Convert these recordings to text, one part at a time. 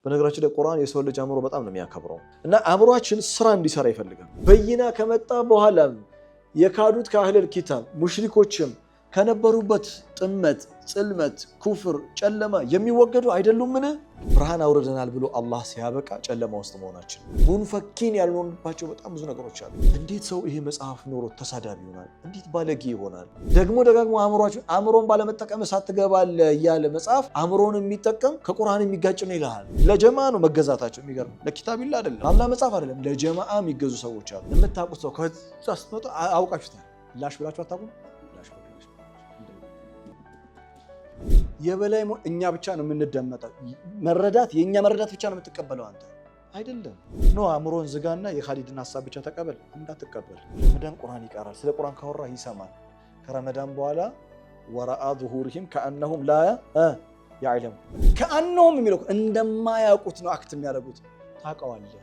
በነገራችን ላይ ቁርአን የሰው ልጅ አእምሮ በጣም ነው የሚያከብረው እና አእምሮአችን ስራ እንዲሰራ ይፈልጋል። በይና ከመጣ በኋላ የካዱት ከአህለል ኪታብ ሙሽሪኮችም ከነበሩበት ጥመት፣ ጽልመት፣ ኩፍር፣ ጨለማ የሚወገዱ አይደሉምን? ብርሃን አውርደናል ብሎ አላህ ሲያበቃ ጨለማ ውስጥ መሆናችን ሙንፈኪን ያልሆንባቸው በጣም ብዙ ነገሮች አሉ። እንዴት ሰው ይሄ መጽሐፍ ኖሮት ተሳዳቢ ይሆናል? እንዴት ባለጌ ይሆናል? ደግሞ ደጋግሞ አእምሮን ባለመጠቀም ሳትገባለህ እያለ መጽሐፍ አእምሮን የሚጠቀም ከቁርአን የሚጋጭ ነው ይልሃል። ለጀማ ነው መገዛታቸው። የሚገርም ለኪታቢላ አይደለም፣ አላህ መጽሐፍ አይደለም፣ ለጀማዓ የሚገዙ ሰዎች አሉ። የምታውቁት ሰው ከዛ ስትመጡ አውቃችሁታል። ላሽ ብላችሁ አታውቁም? የበላይ እኛ ብቻ ነው የምንደመጠው። መረዳት የኛ መረዳት ብቻ ነው የምትቀበለው አንተ አይደለም። ኖ አእምሮን ዝጋና የኻሊድን ሐሳብ ብቻ ተቀበል። እንዳትቀበል። ረመዳን ቁርአን ይቀራል። ስለ ቁርአን ካወራ ይሰማል። ከረመዳን በኋላ ወራአ ዙሁሪሂም ከአንነሁም ላ ያዕለሙ ከአንነሁም የሚለው እንደማያውቁት ነው አክት የሚያደርጉት። ታውቀዋለህ።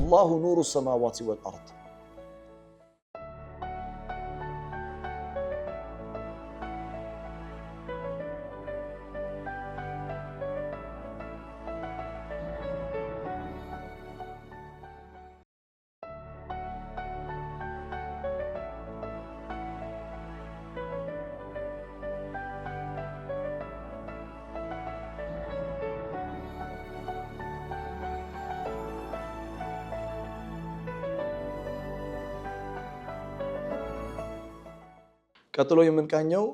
አላሁ ኑሩ ሰማዋቲ ወልአርድ ቀጥሎ የምንቃኘው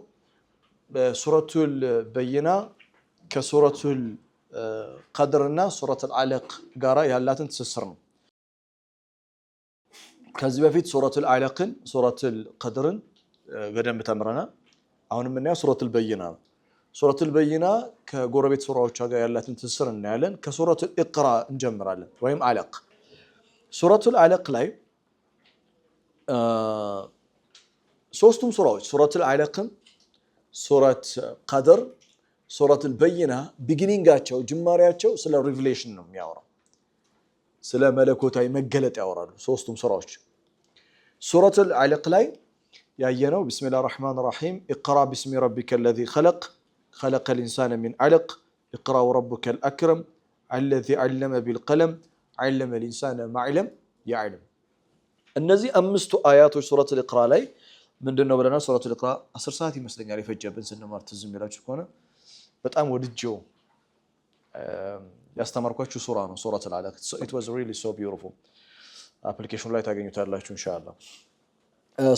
በሱረቱል በይና ከሱረቱል ቀድርና ሱረቱል አለቅ ጋራ ያላትን ትስስር ነው። ከዚህ በፊት ሱረቱል አለቅን ሱረቱል ቀድርን በደንብ ተምረናል። አሁን የምናየው ሱረቱል በይና ነው። ሱረቱል በይና ከጎረቤት ሱራዎች ጋር ያላትን ትስስር እናያለን። ከሱረቱል ኢቅራ እንጀምራለን ወይም አለቅ። ሱረቱል አለቅ ላይ ሶስቱም ሱራዎች ሱረቱል አለቅም፣ ሱረት ቀድር፣ ሱረቱል በይና ቢጊኒንጋቸው ጅማሬያቸው ስለ ሪቪሌሽን ነው የሚያወራው። ስለ መለኮታዊ መገለጥ ያወራሉ ሶስቱም ሱራዎች። ሱረቱል አለቅ ላይ ያየነው ቢስሚላሂር ረህማኒር ረሂም ኢቅራ ቢስሚ ረቢከ አለዚ ኸለቅ ኸለቀል ኢንሳነ ሚን አለቅ ኢቅራ ወረቡከል አክረም አለዚ ዐለመ ቢልቀለም ዐለመል ኢንሳነ ማ ለም ያዕለም። እነዚህ አምስቱ አያቶች ሱረቱል ኢቅራ ላይ ምንድነው ብለናል? ሱረቱል ኢቅራ 10 ሰዓት ይመስለኛል የፈጀብን ስንማር ትዝ የሚላችሁ ከሆነ በጣም ወድጄው ያስተማርኳችሁ ሱራ ነው ሱረቱል አለቅ። it was really so beautiful አፕሊኬሽኑ ላይ ታገኙታላችሁ ኢንሻአላህ።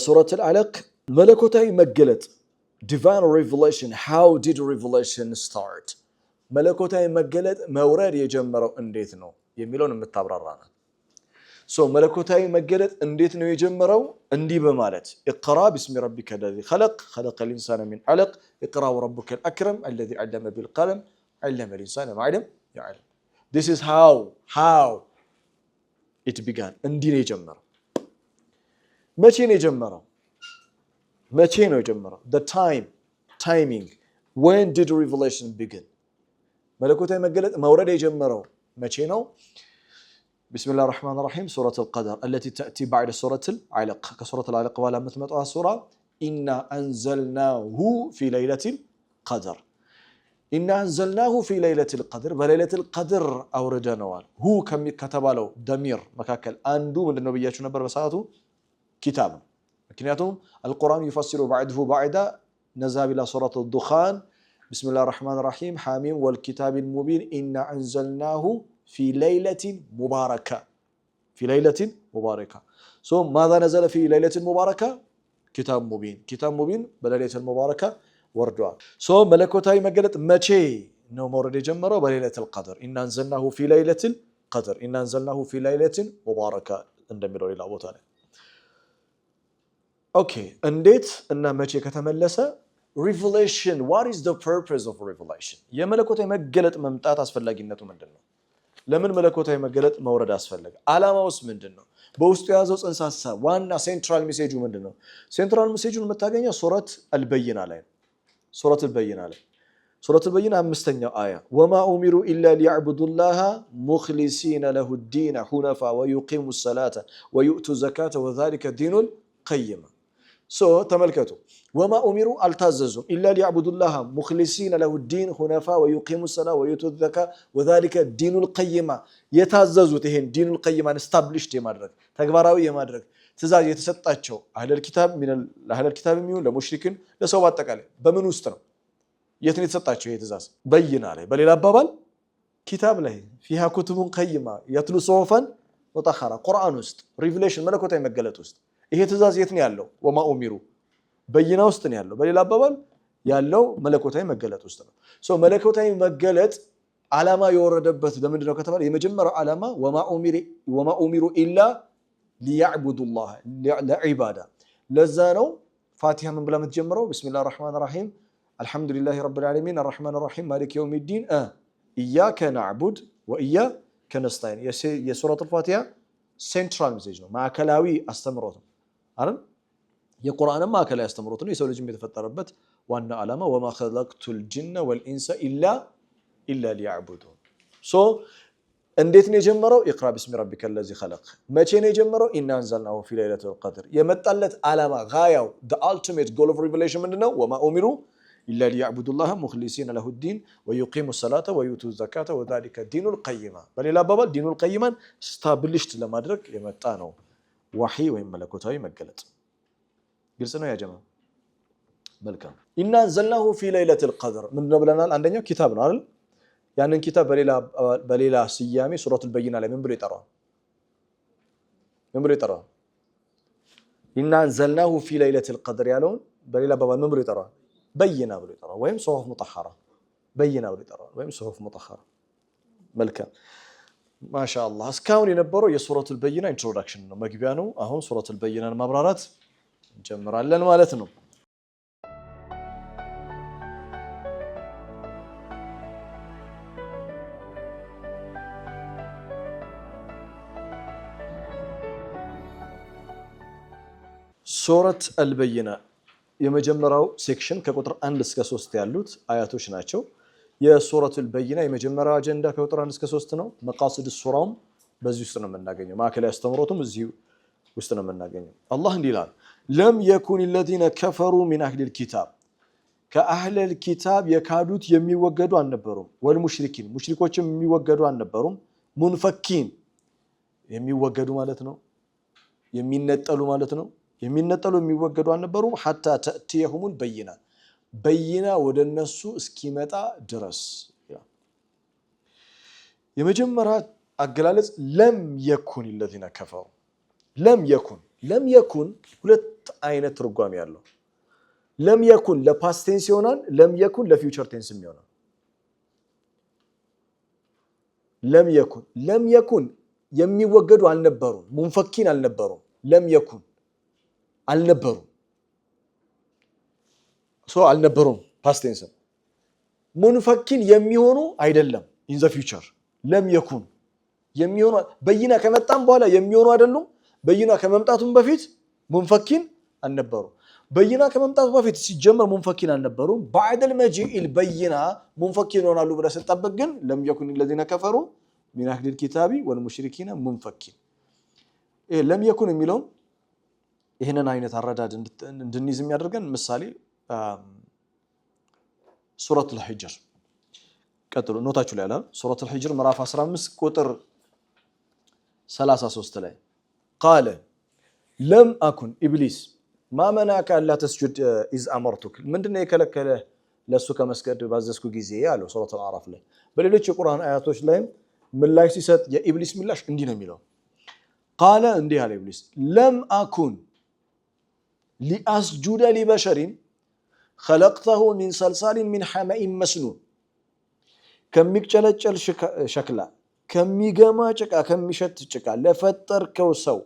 ሱረቱል አለቅ መለኮታዊ መገለጥ divine revelation, how did revelation start? መለኮታዊ መገለጥ መውረድ የጀመረው እንዴት ነው የሚለውን የምታብራራ ናት። መለኮታዊ መገለጥ እንዴት ነው የጀመረው? እንዲህ በማለት ኢቅራ ቢስሚ ረቢከ አለዚ ኸለቅ ኸለቀል ኢንሳነ ሚን አለቅ ኢቅራ ወረቡከል አክረም አለዚ ዐለመ ቢልቀለም ዐለመል ኢንሳነ ማ ለም ያዕለም። this is how it began። እንዲህ ነው የጀመረው። መቼ ነው የጀመረው? the timing, when did revelation begin? መለኮታዊ መገለጥ መውረድ የጀመረው መቼ ነው? بسم الله الرحمن الرحيم سورة القدر التي تأتي بعد سورة العلق. كسورة العلق ولا متمتع السورة إنا أنزلناه في ليلة القدر. إنا أنزلناه في ليلة القدر بليلة القدر أوردنا هو كم كتب له دمير مكاكل أندو من النبيات نبر بساطه كتاب لكنياتهم القرآن يفسر بعده بعدا نزل إلى سورة الدخان بسم الله الرحمن الرحيم حاميم والكتاب المبين إنا أنزلناه في ليلة مباركة. ماذا نزل في ليلة مباركة؟ كتاب مبين بليلة المباركة وردوا. ملكوتاي مقالت ماشي نو مورد جمرة بليلة القدر. إنا أنزلناه في ليلة القدر إنا أنزلناه في ليلة مباركة. اندمروا إلى أبو طالب. أوكي انديت إن ماشي كتملسة revelation. What is the purpose of revelation? يا ملكوتاي مقالت ممتات أسفل لاقينته من دنو. ለምን መለኮታዊ መገለጥ መውረድ አስፈለገ? ዓላማውስ ምንድነው? በውስጡ የያዘው ጽንሰ ሐሳብ ዋና ሴንትራል ሜሴጁ ምንድነው? ሴንትራል ሜሴጁን የምታገኘው ሱረት አልበይና ላይ ነው። ሱረት አልበይና 5ኛው አያ ወማ ኡሚሩ ኢላ ሊያዕቡዱላህ ሙኽሊሲነ ለሁ ዲነ ሁነፋ ወዩቂሙ ሰላተ ወዩእቱ ዘካተ ወዛሊከ ዲኑል ቀይም። ተመልከቱ ወማ ኡሚሩ አልታዘዙም ኢላ ሊያዕቡዱላህ ሙኽሊሲነ ለሁ ዲን ሁነፋ ወዩቂሙ ሰላ ወዩቱ ዘካ ወዛሊከ ዲኑል ቀይማ የታዘዙት ይሄን ዲኑል ቀይማን ስታብሊሽድ የማድረግ ተግባራዊ የማድረግ ትእዛዝ የተሰጣቸው አህለል ኪታብ የሚሆን ለሙሽሪክን ለሰው አጠቃላይ በምን ውስጥ ነው የት ነው የተሰጣቸው ይሄ ትእዛዝ በይና ላይ በሌላ አባባል ኪታብ ላይ ፊሃ ኩቱቡን ቀይማ የትሉ ሱሑፈን ወጠኸራ ቁርአን ውስጥ ሪቪሌሽን መለኮታዊ መገለጥ ውስጥ ይሄ ትእዛዝ የት ነው ያለው ወማ ኡሚሩ በይና ውስጥ ነው ያለው በሌላ አባባል ያለው መለኮታዊ መገለጥ ውስጥ ነው መለኮታዊ መገለጥ ዓላማ የወረደበት ለምንድነው ከተባለ የመጀመሪያው ዓላማ ወማ ኡሚሩ ኢላ ሊያዕቡዱላህ ለዒባዳ ለዛ ነው ፋቲሃ ምን ብላ የምትጀምረው ቢስሚላሂር ረህማኒር ረሂም አልሐምዱሊላሂ ረቢል ዓለሚን አርረህማኒር ረሂም ማሊኪ የውሚዲን ኢያከ ነዕቡድ ወኢያከ ነስተዒን የሱረቱል ፋቲሃ ሴንትራል ሜሴጅ ነው ማዕከላዊ አስተምሮት ነው አይደል የቁርአንም ማዕከላዊ አስተምሮት ነው የሰው ልጅ የተፈጠረበት ዋና ዓላማ ወማ ኸለቅቱል ጂነ ወልኢንሰ ኢላ ሊያዕቡዱን እንዴት ነው የጀመረው ኢቅራ ቢስሚ ረቢከል ለዚ ኸለቅ መቼ ነው የጀመረው ኢና አንዘልናሁ ፊ ለይለቱል ቀድር የመጣለት ዓላማ ጋያው the ultimate goal of revelation ምንድነው ወማ ኡሚሩ ኢላ ሊያዕቡዱላህ ሙኽሊሲነ ለሁ ዲን ወዩቂሙ ሰላተ ወዩቱ ዘካተ ወዛሊከ ዲኑል ቀይማ በሌላ አባባል ዲኑል ቀይማን ስታብሊሽድ ለማድረግ የመጣ ነው ወህይ ወይም መለኮታዊ መገለጥ ግልጽ ነው ያ ጀማ መልካም ኢና አንዘልናሁ ፊ ለይለቱል ቀድር ምንድነው ብለናል አንደኛው ኪታብ ነው አይደል ያንን ኪታብ በሌላ ስያሜ ሱረቱል በይና ላይ ምን ብሎ ይጠራዋል ኢና አንዘልናሁ ፊ ለይለቱል ቀድር ያለውን በሌላ አባባል ምን ብሎ ይጠራዋል በይና ብሎ ይጠራዋል ወይም ሱሑፍ ሙጠኸራ በይና ብሎ ይጠራዋል ወይም ሱሑፍ ሙጠኸራ መልካም ማሻአላህ እስካሁን የነበረው የሱረቱል በይና ኢንትሮዳክሽን ነው መግቢያ ነው አሁን ሱረቱል በይናን ማብራራት እንጀምራለን ማለት ነው ሱረት አልበይና የመጀመሪያው ሴክሽን ከቁጥር 1 እስከ 3 ያሉት አያቶች ናቸው የሱረቱል በይና የመጀመሪያው አጀንዳ ከቁጥር 1 እስከ 3 ነው መቃሲድ ሱራውም በዚህ ውስጥ ነው የምናገኘው ማዕከላዊ አስተምሮቱም እዚህ ውስጥ ነው የምናገኘው አላህ እንዲህ ይላል ለም የኩን الذين كفروا من اهل الكتاب ከአህለል ኪታብ የካዱት የሚወገዱ አልነበሩም ወልሙሽሪኪን ሙሽሪኮችም የሚወገዱ አልነበሩም ሙንፈኪን የሚወገዱ ማለት ነው የሚነጠሉ ማለት ነው የሚነጠሉ የሚወገዱ አልነበሩም حتى تأتيهم البينة በይና ወደነሱ እስኪመጣ ድረስ የመጀመሪያ አገላለጽ ለም የኩን الذين كفروا ለም የኩን ሁለት አይነት ትርጓሜ ያለው ለም የኩን ለፓስት ቴንስ ይሆናል ለም የኩን ለፊውቸር ቴንስ ይሆናል ለም የኩን የሚወገዱ አልነበሩም ሙንፈኪን አልነበሩም ለም የኩን አልነበሩም አልነበሩም ፓስት ቴንስ ሙንፈኪን የሚሆኑ አይደለም ኢን ዘ ፊውቸር ለም የኩን የሚሆኑ በይና ከመጣም በኋላ የሚሆኑ አይደሉም በይና ከመምጣቱም በፊት ሙንፈኪን አልነበሩ በይና ከመምጣቱ በፊት ሲጀመር ሙንፈኪን አልነበሩ بعد المجيء البينة ሙንፈኪን ሆናሉ ብለህ ስትጠብቅ ግን ለም የኩን الذين كفروا من اهل الكتاب والمشركين منفكين ለም የኩን የሚለው ይሄንን አይነት አረዳድ እንድንይዝ የሚያደርገን ምሳሌ ሱረቱል ሂጅር ቀጥሎ ኖታችሁ ላይ አለ ሱረቱል ሂጅር ምዕራፍ 15 ቁጥር 33 ላይ قال لم أكن إبليس ما منعك ألا تسجد إذ أمرتك ምንድነው የከለከለ ለሱ ከመስገድ ባዘዝኩ ጊዜ ያለው ሱረቱል አዕራፍ ላይ በሌሎች የቁርአን አያቶች ላይ ምላሽ ሲሰጥ የኢብሊስ ምላሽ እንዲህ ነው የሚለው قال እንዲህ አለ ኢብሊስ لم أكن لأسجد لبشر خلقته من صلصال من حمأ مسنون ከሚጨለጨል ሸክላ ከሚገማ ጭቃ ከሚሸት ጭቃ ለፈጠርከው ሰው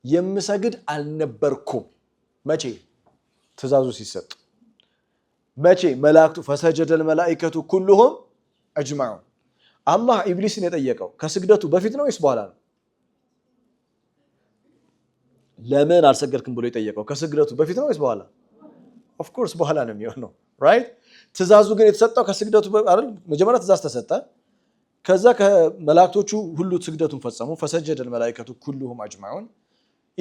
የምሰግድ አልነበርኩም መቼ ትእዛዙ ሲሰጥ መቼ መላእክቱ ፈሰጀደል መላእክቱ ኩሉሁም አጅማዑን አላህ ኢብሊስን የጠየቀው ከስግደቱ በፊት ነው ወይስ በኋላ ነው ለምን አልሰገድክም ብሎ የጠየቀው ከስግደቱ በፊት ነው ወይስ በኋላ ኦፍ ኮርስ በኋላ ነው የሚሆነው ራይት ትእዛዙ ግን የተሰጠው ከስግደቱ አይደል መጀመሪያ ትእዛዝ ተሰጠ ከዛ ከመላእክቶቹ ሁሉ ስግደቱን ፈጸሙ ፈሰጀደል መላእክቱ ኩሉሁም አጅማዑን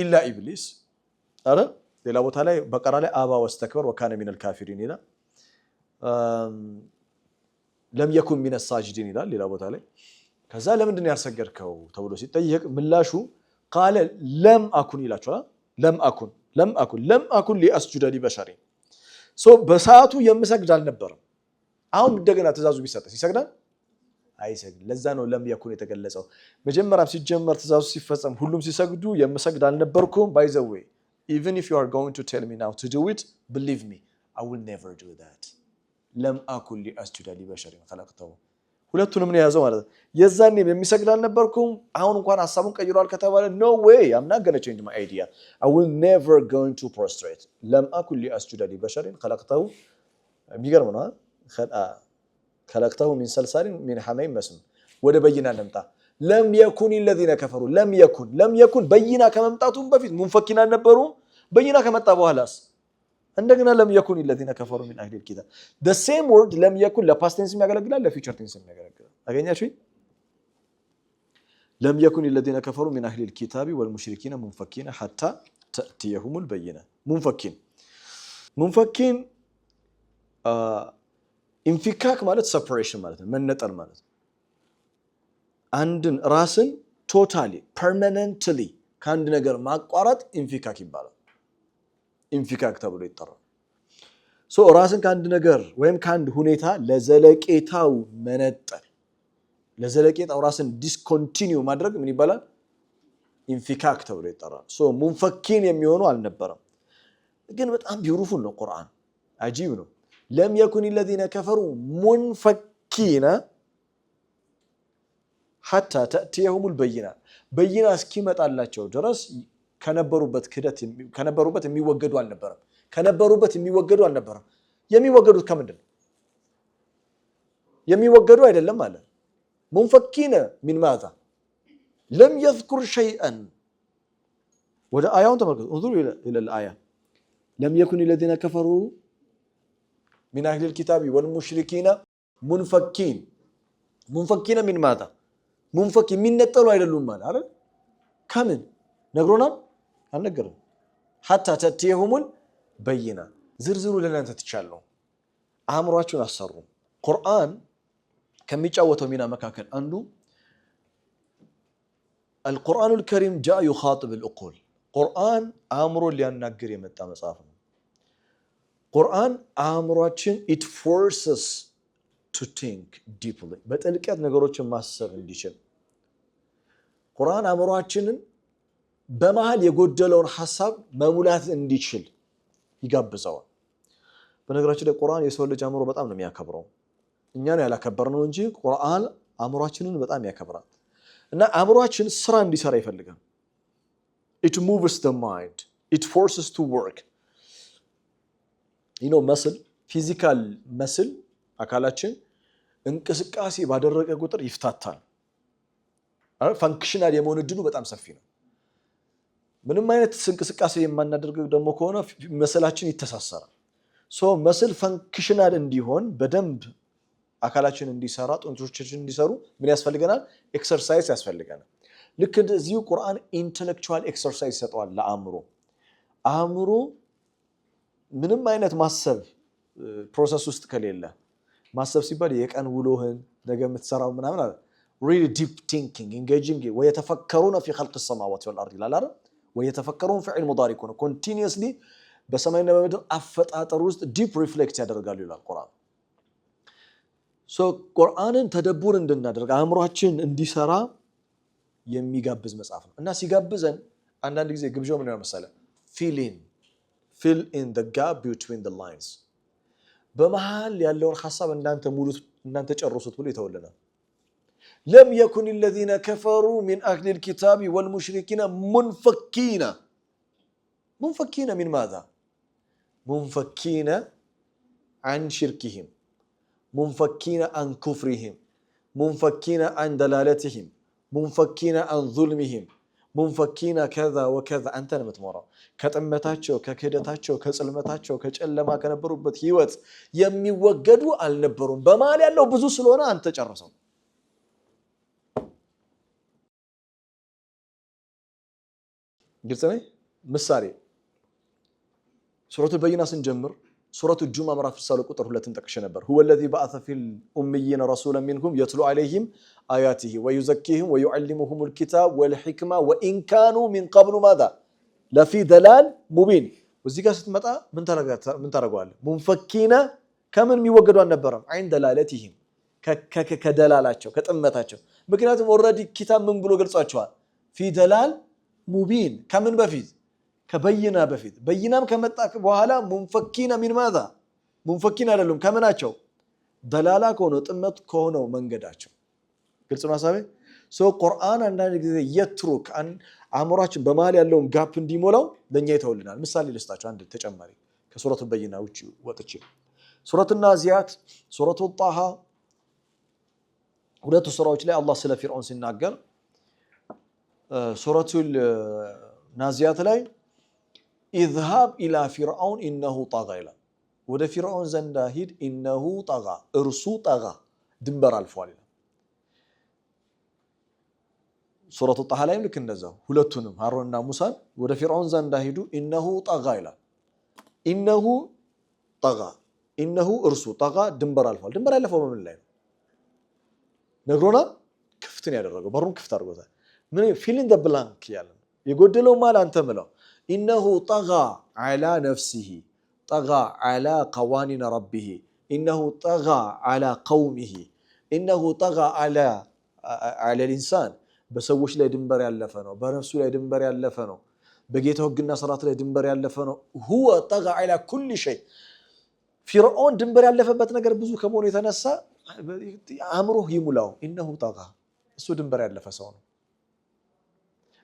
إلا إبليس أرى ሌላ ቦታ ላይ በቀራ ላይ አባ ወስተክበር ወካነ ሚነል ካፊሪን ይላል ለም የኩን ሚነ ሳጅዲን ይላል ሌላ ቦታ ላይ ከዛ ለምንድን ነው ያልሰገድከው ተብሎ ሲጠየቅ ምላሹ ቃለ ለም አኩን ይላችኋል ለም አኩን ሊአስጁደ ሊበሸሪ በሰዓቱ የምሰግድ አልነበረም አሁን እንደገና ትእዛዙ ቢሰጠስ ይሰግዳል አይሰግድ ለዛ ነው ለም የኩን የተገለጸው መጀመሪያም ሲጀመር ትእዛዙ ሲፈጸም ሁሉም ሲሰግዱ የምሰግድ አልነበርኩም by the way even if you are going to tell me now to do it believe me I will never do that ለም አኩን ሊአስጁደ ሊበሸሪ خلقته ሁለቱንም ነው ያዘው ማለት የዛኔም የሚሰግድ አልነበርኩም አሁን እንኳን ሐሳቡን ቀይሯል ከተባለ no way I'm not going to change my idea I will never going to prostrate ለም አኩን ሊአስጁደ ሊበሸሪ خلقته የሚገርም ነው خلقته من صلصال من حميم مسنون ወደ በይና ለምጣ ለም የኩን الذين كفروا ለም የኩን በይና ከመምጣቱም በፊት ሙንፈኪና ነበሩ በይና ከመጣ በኋላስ እንደገና ለም የኩን الذين كفروا من اهل الكتاب the same word ለም የኩን ለፓስት ቴንስ የሚያገለግላል ለፊውቸር ቴንስ የሚያገለግላል አገኛችሁ ለም የኩን الذين كفروا من اهل الكتاب والمشركين منفكين حتى تأتيهم البينة منفكين ኢንፊካክ ማለት ሰፐሬሽን ማለት ነው መነጠል ማለት አንድን ራስን ቶታሊ ፐርማነንትሊ ከአንድ ነገር ማቋረጥ ኢንፊካክ ይባላል ኢንፊካክ ተብሎ ይጠራል ራስን ከአንድ ነገር ወይም ከአንድ ሁኔታ ለዘለቄታው መነጠል ለዘለቄታው ራስን ዲስኮንቲኒዩ ማድረግ ምን ይባላል ኢንፊካክ ተብሎ ይጠራል ሙንፈኪን የሚሆኑ አልነበረም ግን በጣም ቢዩቲፉል ነው ቁርአን አጂብ ነው ለም የኩን الذين كفروا منفكين حتى تأتيهم البينة በይና እስኪመጣላቸው ድረስ ከነበሩበት የሚወገዱ አልነበረም የሚወገዱት ከምንድን የሚወገዱ አይደለም ማለት منفكين من ماذا لم يذكر شيئا ወደ አያውን ተመልከቱ انظروا الى الايه لم يكن الذين كفروا من أهل الكتاب والمشركين منفكين من ماذا منفكين من نتلو አይደሉም ማለት አይደል ከምን ነግሮናል አልነገረም حتى تأتيهم البينة ዝርዝሩ ለእናንተ ትቻለው አእምሯችሁን አሰሩ ቁርአን ከሚጫወተው ሚና መካከል አንዱ القرآن الكريم جاء يخاطب العقول ቁርአን አእምሮ ሊያናግር የመጣ መጽሐፍ ነው ቁርአን አእምሯችን it forces to think deeply በጥልቀት ነገሮችን ማሰብ እንዲችል ቁርአን አእምሯችንን በመሃል የጎደለውን ሐሳብ መሙላት እንዲችል ይጋብዘዋል በነገራችን ላይ ቁርአን የሰው ልጅ አእምሮ በጣም ነው የሚያከብረው እኛ ነው ያላከበርነው እንጂ ቁርአን አእምሯችንን በጣም ያከብራል እና አእምሯችን ስራ እንዲሰራ ይፈልጋል it moves the mind it forces to work መስል ፊዚካል መስል አካላችን እንቅስቃሴ ባደረገ ቁጥር ይፍታታል ፋንክሽናል የመሆን እድሉ በጣም ሰፊ ነው ምንም አይነት እንቅስቃሴ የማናደርግ ደግሞ ከሆነ መስላችን ይተሳሰራል መስል ፋንክሽናል እንዲሆን በደንብ አካላችን እንዲሰራ ጡንቾቻችን እንዲሰሩ ምን ያስፈልገናል ኤክሰርሳይዝ ያስፈልገናል ልክ እንደዚሁ ቁርአን ኢንተሌክቹዋል ኤክሰርሳይዝ ሰጠዋል ለአእምሮ ምንም አይነት ማሰብ ፕሮሰስ ውስጥ ከሌለ ማሰብ ሲባል የቀን ውሎህን ነገ የምትሰራው ምናምን አለ really deep thinking engaging ويتفكرون في خلق السماوات والارض لا ويتفكرون فعل مضارع ነው continuously በሰማይና በምድር አፈጣጠር ውስጥ deep reflect ያደርጋሉ ይላል ቁርአን ቁርአንን ተደቡር እንድናደርግ አእምሯችን እንዲሰራ የሚጋብዝ መጽሐፍ ነው እና ሲጋብዘን አንዳንድ ጊዜ ግብዣው ምን ነው መሰለ fill in the gap between the lines በመሃል ያለውን ሐሳብ እናንተ ጨርሱት ብሎ ይተወልናል لم يكن الذين كفروا من أهل الكتاب والمشركين منفكين من ماذا منفكين عن شركهم منفكين عن كفرهم منفكين عن دلالتهم منفكين عن ظلمهم منفكين كذا وكذا أنت نمتمرا كتمتاتشو ككيدتاتشو كسلمتاتشو كጨለማ ከነበሩበት ህይወት የሚወገዱ አልነበሩም በማል ያለው ብዙ ስለሆነ አንተ ጨርሰው ግልጽ ነው። ምሳሌ ሱረቱል በይና ስንጀምር ሱረቱል ጁማ ምዕራፍ 60 ቁጥር 2 ጠቅሼ ነበር። هو الذي بعث في الأميين رسولا منهم يتلو عليهم آياته ويزكيهم ويعلمهم الكتاب والحكمة وإن كانوا من قبل ماذا لفي ضلال مبين وዚህ ጋር ስትመጣ ምን ታረጋዋለህ? ሙንፈኪና ከምን የሚወገዱ አልነበረም አይን ደላለቲሂም ከደላላቸው ከጥመታቸው። ምክንያቱም ኦልሬዲ ኪታብ ምን ብሎ ገልጿቸዋል? ፊ ደላል ሙቢን ከምን በፊት ከበይና በፊት በይናም ከመጣ በኋላ ሙንፈኪና ሚን ማዛ ሙንፈኪና አይደሉም ከምናቸው ደላላ ከሆነው ጥመት ከሆነው መንገዳቸው። ግልጽ ነው ሐሳቤ። ቁርአን አንዳንድ ጊዜ የትሩክ አእምሯችን በመሃል ያለውን ጋፕ እንዲሞላው ለኛ ይተውልናል። ምሳሌ ልስጣችሁ አንድ ተጨማሪ ከሱረቱ በይና ውጪ ወጥቼ ሱረቱ ናዚያት፣ ሱረቱ ጣሃ ሁለቱ ሱራዎች ላይ አላህ ስለ ፊርዓውን ሲናገር ሱረቱ ናዚያት ላይ ኢዝሃብ ኢላ ፊርዓውን ኢነሁ ጠጋ ይላል። ወደ ፊርዓውን ዘንዳ ሂድ ኢነሁ ጠጋ እርሱ ጠጋ ድንበር አልፏል ይላል። ሱረቱ ጣሃ ላይም ልክ እንደዛው ሁለቱንም ሃሩንና ሙሳን ወደ ፊርዓውን ዘንዳ ሂዱ ኢነሁ ጠጋ ይላል። ኢነሁ ጠጋ ኢነሁ እርሱ ጠጋ ድንበር አልፏል። ድንበር ያለፈው በምን ላይ ነው ነግሮናል። ክፍትን ያደረገው በሩን ክፍት አድርጎታል። ምን ፊሊንግ ዘ ብላንክ ያለ የጎደለው ማል አንተ ምለው ኢነሁ ጠጋ ዐላ ነፍሲሂ ጠጋ ዐላ ቀዋኒን ረቢሂ ኢነሁ ጠጋ ዐላ ቀውሚሂ ኢነሁ ጠጋ ዐላ ልኢንሳን በሰዎች ላይ ድንበር ያለፈ ነው። በነፍሱ ላይ ድንበር ያለፈ ነው። በጌታው ሕግና ስርዓት ላይ ድንበር ያለፈ ነው። ሁወ ጠጋ ዐላ ኩሊ ሸይ ፊርዓውን ድንበር ያለፈበት ነገር ብዙ ከመሆኑ የተነሳ አእምሮህ ይሙላው ኢነሁ ጠጋ እሱ ድንበር ያለፈ ሰው ነው።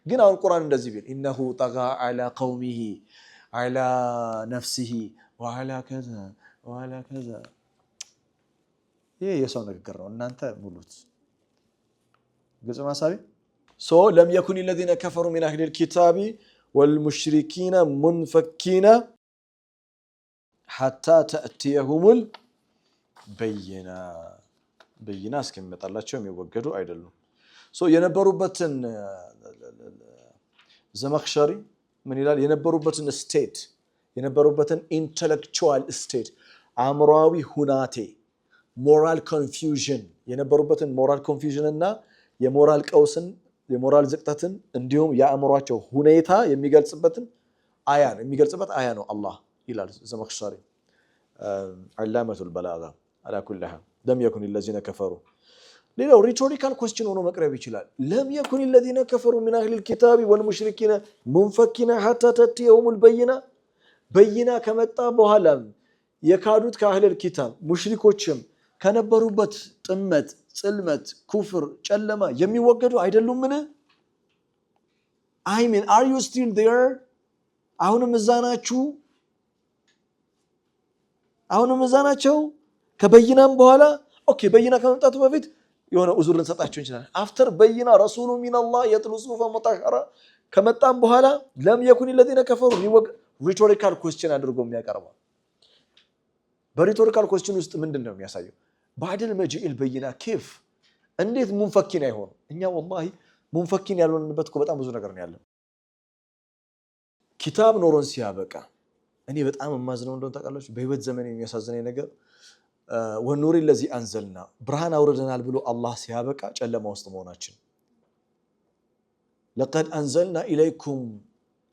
ግን አሁን ቁርአን እንደዚህ ቢል ኢነሁ ጠጋ ዐላ ቀውሚሂ ዐላ ነፍሲሂ ወዐላ ከዛ ወዐላ ከዛ ይሄ የሰው ንግግር ነው። እናንተ ሙሉት። ግልጽ ማሳቢ ለም የኩን الذين كفروا من أهل الكتاب والمشركين منفكين حتى تأتيهم البينة በይና እስከሚመጣላቸው የሚወገዱ አይደሉም። የነበሩበትን ዘመክሸሪ ምን ይላል? የነበሩበትን ስቴት የነበሩበትን ኢንተሌክቹዋል ስቴት አእምሯዊ ሁናቴ ሞራል ኮንፊውዥን የነበሩበትን ሞራል ኮንፊውዥን እና የሞራል ቀውስን የሞራል ዝቅጠትን እንዲሁም የአእምሯቸው ሁኔታ የሚገልጽበትን አያ ነው የሚገልጽበት አያ ነው አላህ ይላል ዘመክሸሪ ዓላመቱል በላጋ አላ ኩሊ ሐል ለም የኩን الذين كفروا ሌላው ሪቶሪካል ኩዌስችን ሆኖ መቅረብ ይችላል። ለም የኩን الذين كفروا من أهل الكتاب والمشركين منفكين حتى تأتيهم البينة በይና ከመጣ በኋላ የካዱት ከአህለል ኪታብ ሙሽሪኮችም ከነበሩበት ጥመት፣ ጽልመት፣ ኩፍር፣ ጨለማ የሚወገዱ አይደሉምን? I mean are you still there? አሁንም እዛ ናችሁ? አሁንም እዛ ናቸው? ከበይናም በኋላ ኦኬ በይና ከመምጣቱ በፊት የሆነ ኡዙር ልንሰጣቸው እንችላለን። አፍተር በይና ረሱሉ ሚነላህ የጥሉ ሱፈ ሙጠህራ ከመጣም በኋላ ለም የኩን الذين كفروا ሪቶሪካል ኩዌስችን አድርጎ የሚያቀርበው በሪቶሪካል ኩዌስችን ውስጥ ምንድነው የሚያሳየው? ባዕደል መጂኢል በይና ኬፍ እንዴት ሙንፈኪን አይሆኑ? እኛ ወላሂ ሙንፈኪን ያልሆንበት እኮ በጣም ብዙ ነገር ነው ያለው። ኪታብ ኖሮን ሲያበቃ እኔ በጣም የማዝነው እንደሆነ ታውቃላችሁ፣ በህይወት ዘመን የሚያሳዝነኝ ነገር ወኑሪ ለዚ አንዘልና ብርሃን አውርደናል ብሎ አላህ ሲያበቃ ጨለማ ውስጥ መሆናችን። ለቀድ አንዘልና ኢለይኩም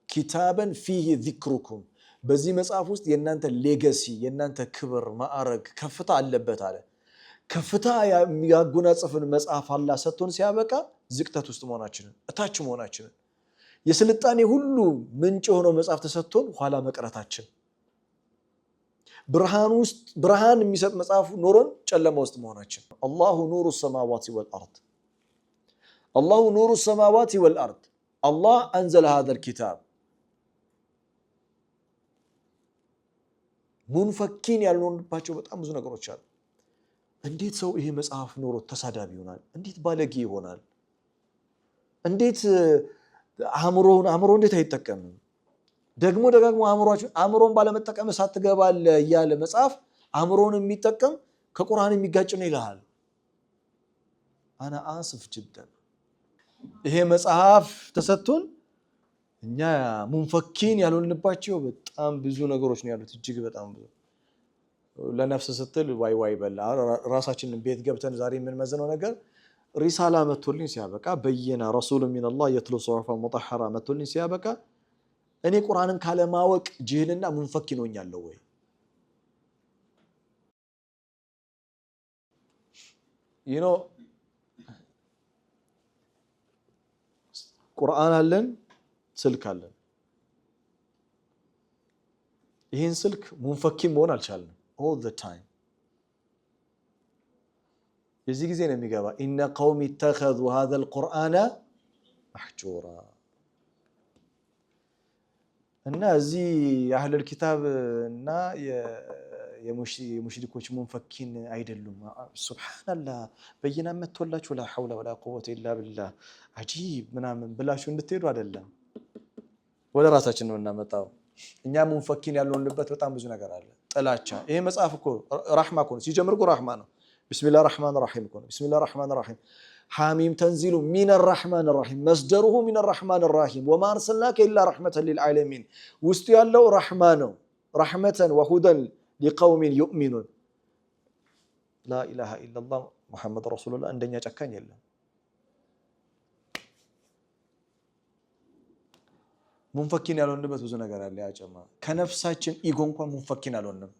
ኪታበን ፊሂ ዚክሩኩም በዚህ መጽሐፍ ውስጥ የእናንተ ሌጋሲ የእናንተ ክብር ማዕረግ ከፍታ አለበት አለ። ከፍታ የሚያጎናጽፍን መጽሐፍ አላህ ሰጥቶን ሲያበቃ ዝቅተት ውስጥ መሆናችንን እታች መሆናችንን የስልጣኔ ሁሉ ምንጭ የሆነው መጽሐፍ ተሰጥቶን ኋላ መቅረታችን ብርሃን የሚሰጥ መጽሐፍ ኖሮን ጨለማ ውስጥ መሆናችን። አላሁ ኑሩ ሰማዋቲ ወልአርድ አላሁ ኑሩ ሰማዋቲ ወልአርድ አላህ አንዘለ هذا الكتاب ሙንፈኪን ያልሆንባቸው በጣም ብዙ ነገሮች አሉ። እንዴት ሰው ይሄ መጽሐፍ ኖሮ ተሳዳቢ ይሆናል? እንዴት ባለጌ ይሆናል? እንዴት አእምሮ እንዴት አይጠቀምም? ደግሞ ደጋግሞ አእምሮን ባለመጠቀም እሳት ትገባለህ እያለ መጽሐፍ አእምሮን የሚጠቀም ከቁርአን የሚጋጭ ነው ይልሃል። አና አስፍ ጅደን ይሄ መጽሐፍ ተሰጥቶን እኛ ሙንፈኪን ያልሆንባቸው በጣም ብዙ ነገሮች ነው ያሉት እጅግ በጣም ብዙ ለነፍስ ስትል ዋይ ዋይ በላ ራሳችንን ቤት ገብተን ዛሬ ምን መዘነው ነገር ሪሳላ መጥቶልኝ ሲያበቃ በየና ረሱል ሚነላህ የትሉ ሱሑፈ ሙጠሐራ መጥቶልኝ ሲያበቃ እኔ ቁርአንን ካለ ማወቅ ጅህልና ሙንፈኪን ሆኛለሁ ወይ ቁርአን አለን ስልክ አለን ይሄን ስልክ ሙንፈኪን መሆን አልቻልንም all the time የዚህ ጊዜ ነው የሚገባ ኢነ ቀውሚ ተኸዙ هذا القرآن محجورا እና እዚህ የአህለል ኪታብ እና የሙሽሪኮች ሙንፈኪን አይደሉም ሱብሃንአላህ በየና መጥቶላችሁ ላ ሐውለ ወላ ቁወተ ኢላ ቢላህ አጂብ ምናምን ብላችሁ እንድትሄዱ አይደለም ወደ ራሳችን ነው እናመጣው እኛ ሙንፈኪን ያልሆንበት በጣም ብዙ ነገር አለ ጥላቻ ይሄ መጽሐፍ እኮ ረህማ እኮ ሲጀምር እኮ ረህማ ነው ቢስሚላሂር ረህማኒር ረሂም እኮ ቢስሚላሂር ረህማኒር ረሂም حاميم تنزيل من الرحمن الرحيم مصدره من الرحمن الرحيم وما أرسلناك إلا رحمة للعالمين وستو يالله رحمانه رحمة وهدى لقوم يؤمنون لا إله إلا الله محمد رسول الله عندنا ጨካኝ የለም ሙንፈኪን ያልሆንበት ብዙ ነገር አለ ያጨማ ከነፍሳችን ኢጎ እንኳን ሙንፈኪን ያልሆንም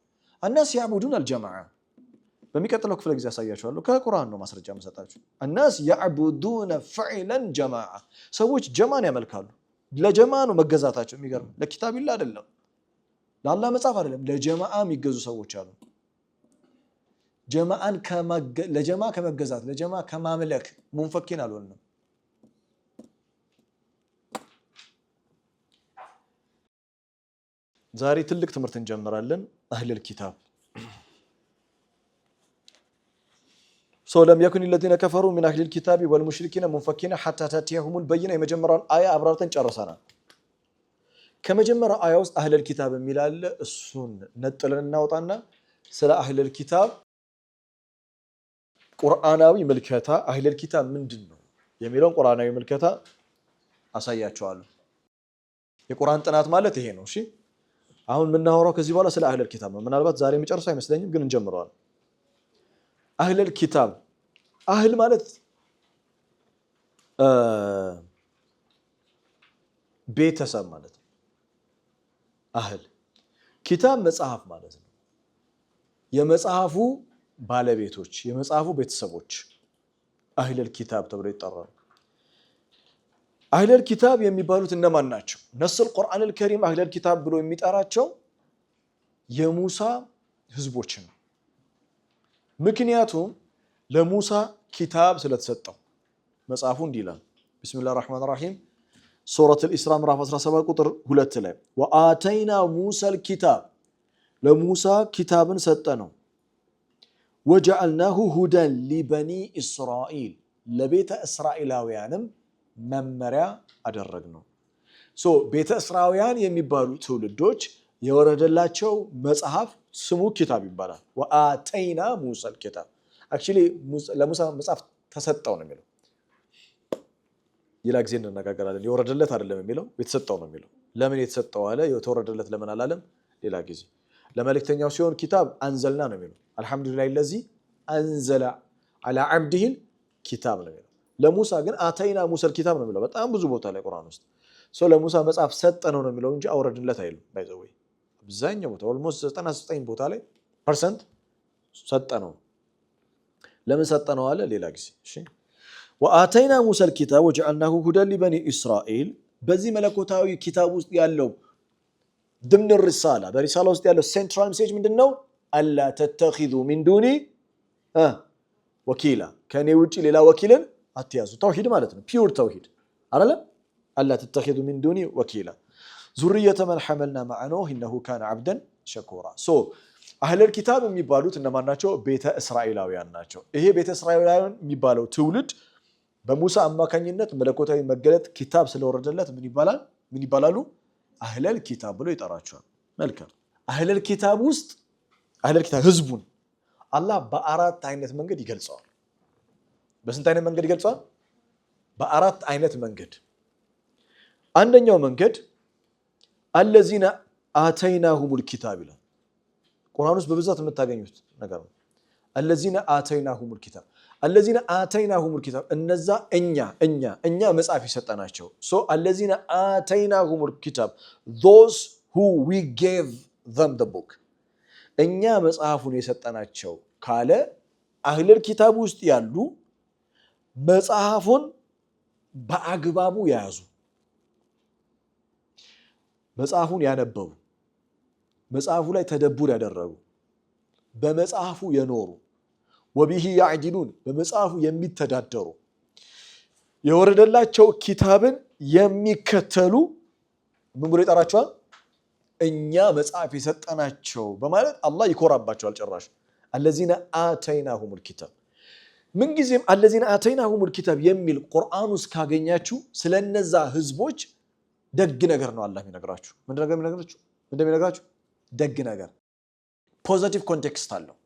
الناس يعبدون الجماعة በሚቀጥለው ክፍለ ጊዜ አሳያችኋለሁ ከቁርአን ነው ማስረጃ መሰጣችሁ الناس يعبدون فعلا جماعة ሰዎች ጀማን ያመልካሉ ለጀማ ነው መገዛታቸው የሚገርም ለኪታብ ይላ አይደለም ለአላህ መጽሐፍ አይደለም ለጀማዓ የሚገዙ ሰዎች አሉ ጀማዓን ለጀማ ከመገዛት ለጀማ ከማምለክ ሙንፈኪን አልሆንም ዛሬ ትልቅ ትምህርት እንጀምራለን አህለል ኪታብ لم يكن الذين كفروا من أهل الكتاب والمشركين منفكين حتى تأتيهم البينة يمجمر آية أبرارة جرسنا كما جمر آية وسط أهل الكتاب ميلال السن نتلنا وطنا سلا أهل الكتاب قرآناوي ملكتا أهل الكتاب من دنو يميلون قرآناوي ملكتا أسايات شوالو የቁርአን ጥናት ማለት ይሄ ነው እሺ አሁን ምናወራው ከዚህ በኋላ ስለ አህለል ኪታብ ነው ምናልባት ዛሬ መጨረሻ አይመስለኝም ግን እንጀምረዋል አህለል ኪታብ አህል ማለት ቤተሰብ ማለት ነው አህል ኪታብ መጽሐፍ ማለት ነው የመጽሐፉ ባለቤቶች የመጽሐፉ ቤተሰቦች አህለል ኪታብ ተብለው ይጠራሉ አህለል ኪታብ የሚባሉት እነማን ናቸው ነስል ቁርአን አልከሪም አህለል ኪታብ ብሎ የሚጠራቸው የሙሳ ህዝቦች ነው ምክንያቱም ለሙሳ ኪታብ ስለተሰጠው መጽሐፉ እንዲላል ቢስሚላሂር ረህማኒር ረሂም ሱረቱ አልኢስራ ምዕራፍ 17 ቁጥር 2 ላይ ወአተይና ሙሳል ኪታብ ለሙሳ ኪታብን ሰጠነው ወጀዐልናሁ ሁደን ሊበኒ እስራኤል ለቤተ እስራኤላውያንም መመሪያ አደረግነው ቤተ እስራኤላውያን የሚባሉ ትውልዶች የወረደላቸው መጽሐፍ ስሙ ኪታብ ይባላል ወአተይና ሙሳል ኪታብ actually ለሙሳ መጽሐፍ ተሰጠው ነው የሚለው ይላክ ዘንድ እንነጋገራለን የወረደለት አይደለም የሚለው የተሰጠው ነው የሚለው ለምን የተሰጠው አለ የተወረደለት ለምን አላለም ሌላ ጊዜ ለመልእክተኛው ሲሆን ኪታብ አንዘልና ነው የሚለው አልহামዱሊላህ الذي انزل على عبده الكتاب ነው የሚለው ለሙሳ ግን አተይና ሙሳል ኪታብ ነው የሚለው በጣም ብዙ ቦታ ላይ ቁርአን ውስጥ ለሙሳ መጽሐፍ ሰጠነው ነው የሚለው እንጂ አወረድለት አይልም ባይዘው አብዛኛው ቦታ almost 99 ቦታ ላይ % ሰጠነው ለምን ሰጠነው አለ ሌላ ጊዜ እሺ ወአተይና ሙሳል ኪታብ ወጀዐልናሁ ሁደን ሊበኒ እስራኤል በዚህ መለኮታዊ ኪታብ ውስጥ ያለው ድምን ሪሳላ በሪሳላ ውስጥ ያለው ሴንትራል ሜሴጅ ምንድነው አላ ተተኺዙ ሚን ዱኒ ወኪላ ከኔ ውጪ ሌላ ወኪልን አትያዙ ተውሂድ ማለት ነው ፒውር ተውሂድ አይደለ አላ ተተኺዙ ሚን ዱኒ ወኪላ ዙርየተ መን ሐመልና መዐ ኑህ ኢነሁ ካነ ዐብደን ሸኩራ አህለል ኪታብ የሚባሉት እነማን ናቸው ቤተ እስራኤላውያን ናቸው ይሄ ቤተ እስራኤላውያን የሚባለው ትውልድ በሙሳ አማካኝነት መለኮታዊ መገለጥ ኪታብ ስለወረደለት ምን ይባላሉ አህለል ኪታብ ብሎ ይጠራቸዋል መልካም አህለል ኪታብ ውስጥ አህለል ኪታብ ህዝቡን አላህ በአራት አይነት መንገድ ይገልጸዋል በስንት አይነት መንገድ ይገልጸዋል በአራት አይነት መንገድ አንደኛው መንገድ الذين آتيناهم الكتاب ይላል። ቁርአን ውስጥ በብዛት የምታገኙት ነገር ነው። الذين آتيناهم الكتاب الذين آتيناهم الكتاب እነዛ እኛ መጽሐፍ ይሰጠናቸው። so الذين آتيناهم الكتاب those who we gave them the book እኛ መጽሐፉን የሰጠናቸው ካለ አህለል ኪታብ ውስጥ ያሉ መጽሐፉን በአግባቡ ያዙ፣ መጽሐፉን ያነበቡ፣ መጽሐፉ ላይ ተደቡር ያደረጉ፣ በመጽሐፉ የኖሩ ወቢሂ ያዕዲሉን በመጽሐፉ የሚተዳደሩ የወረደላቸው ኪታብን የሚከተሉ ምን ብሎ ይጠራቸዋል? እኛ መጽሐፍ የሰጠናቸው በማለት አላህ ይኮራባቸዋል። ጭራሽ الذين آتيناهم الكتاب ምን ጊዜም الذين آتيناهم الكتاب የሚል ቁርአን ውስጥ ካገኛችሁ ስለነዛ ህዝቦች ደግ ነገር ነው አላህ የሚነግራችሁ። እንደሚነግራችሁ ደግ ነገር ፖዚቲቭ ኮንቴክስት አለው።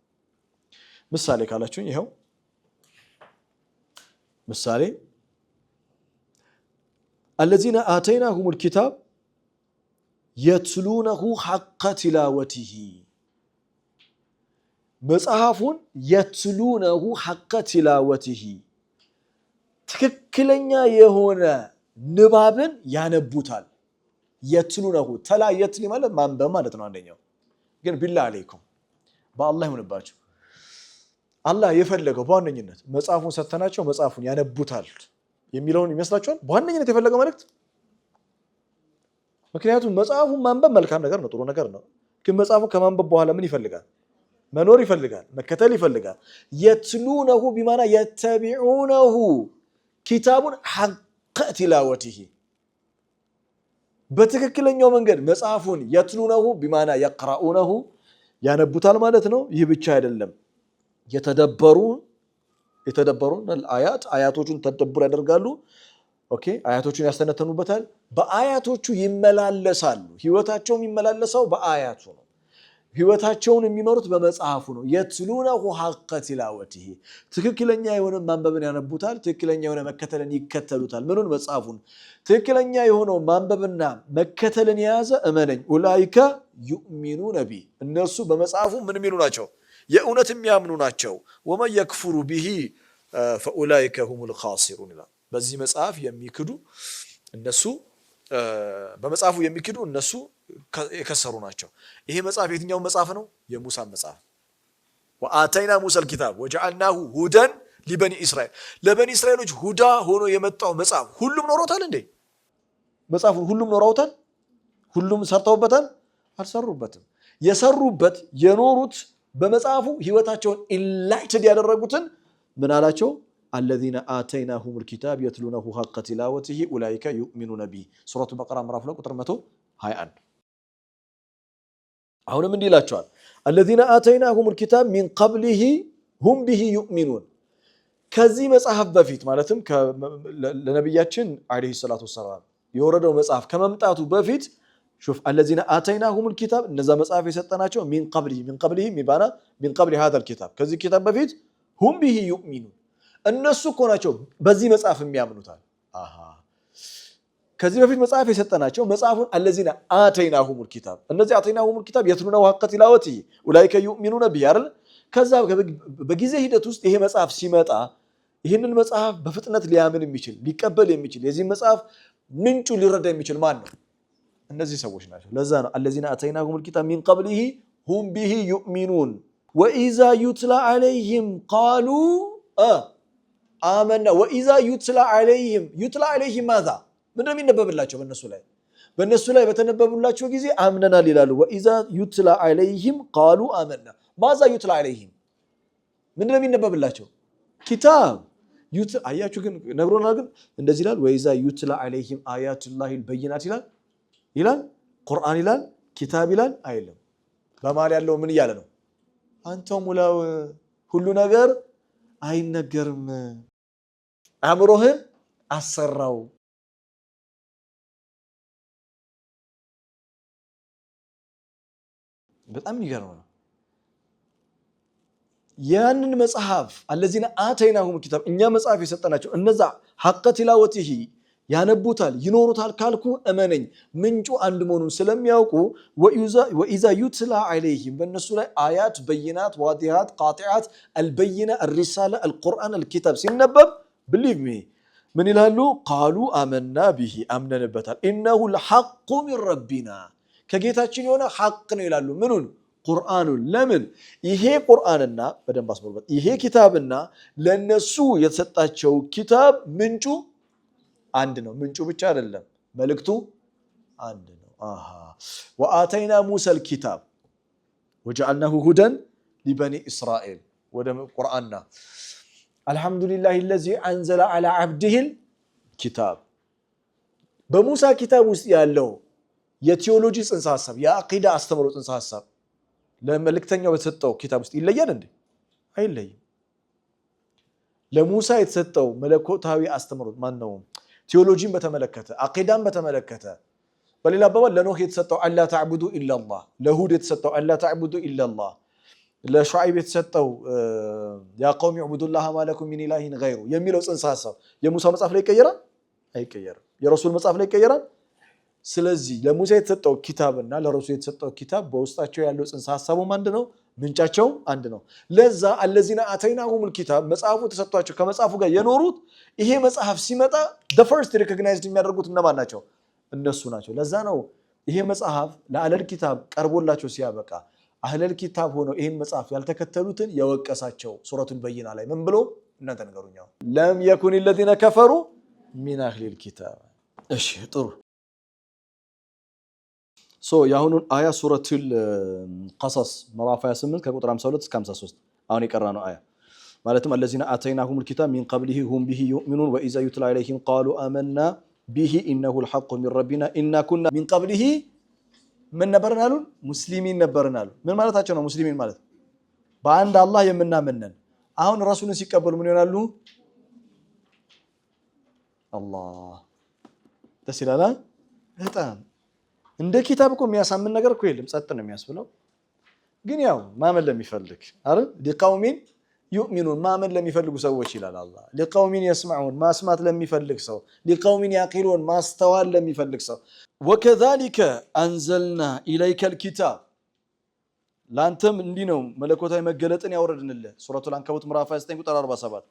ምሳሌ ካላችሁኝ ይሄው ምሳሌ الذين آتيناهم الكتاب يتلونه حق تلاوته መጽሐፉን يتلونه حق تلاوته ትክክለኛ የሆነ ንባብን ያነቡታል። የትሉነሁ ተላ የትሊ ማለት ማንበብ ማለት ነው። አንደኛው ግን ቢላ አለይኩም በአላህ ይሁንባችሁ አላህ የፈለገው በዋነኝነት መጽሐፉን ሰተናቸው መጽሐፉን ያነቡታል የሚለውን ይመስላችኋል? በዋነኝነት የፈለገው መልእክት። ምክንያቱም መጽሐፉን ማንበብ መልካም ነገር ነው፣ ጥሩ ነገር ነው። ግን መጽሐፉን ከማንበብ በኋላ ምን ይፈልጋል? መኖር ይፈልጋል፣ መከተል ይፈልጋል። የትሉነሁ ቢማና የተቢዑነሁ ኪታቡን ሐቅ ቲላወቲሂ በትክክለኛው መንገድ መጽሐፉን የትሉነሁ ቢማና የቅራኡነሁ ያነቡታል ማለት ነው። ይህ ብቻ አይደለም፣ የተደበሩን አያቶቹን ተደብር ያደርጋሉ። ኦኬ አያቶቹን ያስተነተኑበታል፣ በአያቶቹ ይመላለሳሉ። ህይወታቸው የሚመላለሰው በአያቱ ነው። ህይወታቸውን የሚመሩት በመጽሐፉ ነው። የትሉነሁ ሐቅ ቲላወቲሂ ትክክለኛ የሆነ ማንበብን ያነቡታል፣ ትክክለኛ የሆነ መከተልን ይከተሉታል። ምኑን? መጽሐፉን። ትክክለኛ የሆነው ማንበብና መከተልን የያዘ እመነኝ ኡላኢከ ዩእሚኑነ ቢ እነሱ በመጽሐፉ ምን የሚሉ ናቸው? የእውነት የሚያምኑ ናቸው። ወመን የክፍሩ ቢሂ ፈኡላኢከ ሁሙል ኻሲሩን ይላል። በዚህ መጽሐፍ የሚክዱ እነሱ በመጽሐፉ የሚክዱ እነሱ የከሰሩ ናቸው። ይሄ መጽሐፍ የትኛው መጽሐፍ ነው? የሙሳ መጽሐፍ። ወአተይና ሙሰል ኪታብ ወጀዐልናሁ ሁደን ሊበኒ እስራኤል ለበኒ እስራኤሎች ሁዳ ሆኖ የመጣው መጽሐፍ ሁሉም ኖሮታል እንዴ? መጽሐፉን ሁሉም ኖረውታል? ሁሉም ሰርተውበታል? አልሰሩበትም። የሰሩበት የኖሩት በመጽሐፉ ህይወታቸውን ኢንላይትድ ያደረጉትን ምን አላቸው? الذين آتيناهم الكتاب يتلونه حق تلاوته أولئك يؤمنون به ሱረቱ በቀራ ምዕራፍ 2 ቁጥር 121 አሁንም እንዲህ ይላቸዋል الذين آتيناهم الكتاب من قبله هم به يؤمنون ከዚህ መጽሐፍ በፊት ማለትም ለነብያችን አለይሂ ሰላቱ ወሰላም የወረደው መጽሐፍ ከመምጣቱ በፊት شوف الذين آتيناهم الكتاب እነዛ መጽሐፍ የሰጠናቸው من قبله ሚባና من قبل هذا الكتاب ከዚህ ኪታብ በፊት هم به يؤمنون እነሱ እኮ ናቸው በዚህ መጽሐፍ የሚያምኑታል። ከዚህ በፊት መጽሐፍ የሰጠናቸው መጽሐፉን الذين آتيناهم الكتاب እነዚህ آتيناهم الكتاب يتلونه حق تلاوته أولئك يؤمنون به አይደል? ከዛ በጊዜ ሂደት ውስጥ ይሄ መጽሐፍ ሲመጣ ይህንን መጽሐፍ በፍጥነት ሊያምን የሚችል ሊቀበል የሚችል የዚህ መጽሐፍ ምንጩ ሊረዳ የሚችል ማን ነው? እነዚህ ሰዎች ናቸው። ለዛ ነው الذين آتيناهم الكتاب من قبله هم به يؤمنون وإذا يتلى عليهم قالوا آمنا وإذا يتلى عليهم ماذا ምን ነው የሚነበብላቸው? በእነሱ ላይ በተነበቡላቸው ጊዜ አምነናል ይላሉ። وإذا يتلى عليهم قالوا آمنا ماذا يتلى عليهم ምን ነው የሚነበብላቸው? ኪታብ አያችሁ ግን ነግሮናል። ግን እንደዚህ ይላል وإذا يتلى عليهم آيات الله البينات ይላል ቁርአን ይላል ኪታብ ይላል አይልም። በማል ያለው ምን እያለ ነው? አንተው ሙላው ሁሉ ነገር አይነገርም፣ አእምሮህን አሰራው። በጣም ይገርም ነው። ያንን መጽሐፍ الذين آتيناهم الكتاب እኛ መጽሐፍ የሰጠናቸው እነዛ ሐቅ ቲላወቲሂ ያነቡታል ይኖሩታል ካልኩ እመነኝ ምንጩ አንድ መሆኑን ስለሚያውቁ ወኢዛ ዩትላ ዐለይሂም በእነሱ ላይ አያት በይናት ዋዲሃት ቃጢዓት አልበይነ الرسالة القرآن الكتاب ሲነበብ believe me ምን ይላሉ ቃሉ አመና ቢሂ አምነንበታል ኢነሁ الحق من ربنا ከጌታችን የሆነ ሐቅ ነው ይላሉ ምኑን ቁርአኑን ለምን ይሄ ቁርአንና በደንብ አስመሩበት ይሄ ኪታብና ለነሱ የተሰጣቸው ኪታብ ምንጩ አንድ ነው ምንጩ ብቻ አይደለም መልእክቱ አንድ ነው ወአተይና ሙሳ الكتاب وجعلناه هدى لبني اسرائيل ወደ ቁርአንና አልহামዱሊላሂ الذي انزل على عبده الكتاب በሙሳ ኪታብ ውስጥ ያለው የቲዮሎጂ ጽንሰ ሐሳብ የአቂዳ አስተምሮ ጽንሰ ሐሳብ ለመልእክተኛው የተሰጠው ኪታብ ውስጥ ይለያል እንዴ አይለይም ለሙሳ የተሰጠው መለኮታዊ አስተምሮ ማን ነው ቲዮሎጂን በተመለከተ አቂዳን በተመለከተ በሌላ አባባል ለኖህ የተሰጠው አላ ተዕቡዱ ኢላላህ ለሁድ የተሰጠው አላ ተዕቡዱ ኢላላህ ለሹዓይብ የተሰጠው ያ ቀውም ዕቡዱላህ ማለኩም ሚን ኢላሂን ገይሩ የሚለው ጽንሰ ሐሳብ የሙሳ መጽሐፍ ላይ ይቀየራል አይቀየርም የረሱል መጽሐፍ ላይ ይቀየራል ስለዚህ ለሙሳ የተሰጠው ኪታብና ለረሱል የተሰጠው ኪታብ በውስጣቸው ያለው ጽንሰ ሐሳቡ አንድ ነው ምንጫቸው አንድ ነው ለዛ الذين آتيناهم الكتاب መጽሐፉ ተሰጥቷቸው ከመጽሐፉ ጋር የኖሩት ይሄ መጽሐፍ ሲመጣ the first recognized የሚያደርጉት እነማን ናቸው እነሱ ናቸው ለዛ ነው ይሄ መጽሐፍ ለአለል ኪታብ ቀርቦላቸው ሲያበቃ አህለል ኪታብ ሆነው ይሄን መጽሐፍ ያልተከተሉትን የወቀሳቸው ሱረቱል በይና ላይ ምን ብሎ እናንተ ነገሩኛው ለም يكن الذين كفروا من اهل الكتاب እሺ ጥሩ ያሁኑን አያ ሱረቱል ቀሰስ ምዕራፍ 28 ከቁጥር 52 እስከ 53 አሁን የቀራነው አያ ማለትም الذين آتيناهم الكتاب من قبله هم به يؤمنون وإذا يتلى عليهم قالوا آمنا به إنه الحق من ربنا إنا كنا من قبله من ነበርን አሉ ሙስሊሚን ነበርን አሉ ምን ማለታቸው ነው ሙስሊሚን ማለት በአንድ አላህ የምናምነን አሁን ረሱልን ሲቀበሉ ምን ይሆናሉ አላህ ተስላላ በጣም እንደ ኪታብ እኮ የሚያሳምን ነገር እኮ የለም ጸጥ ነው የሚያስብለው ግን ያው ማመን ለሚፈልግ አይደል ሊቃውሚን يؤمنون ማመን ለሚፈልጉ ሰዎች ይላል አላህ ሊቃውሚን يسمعون ማስማት ለሚፈልግ ሰው ሊቃውሚን ያቂሉን ማስተዋል ለሚፈልግ ሰው وكذلك انزلنا اليك الكتاب ላንተም እንዲህ ነው መለኮታዊ መገለጥን ያወረድንልህ ሱረቱል አንከቡት ምዕራፍ 29 ቁጥር 47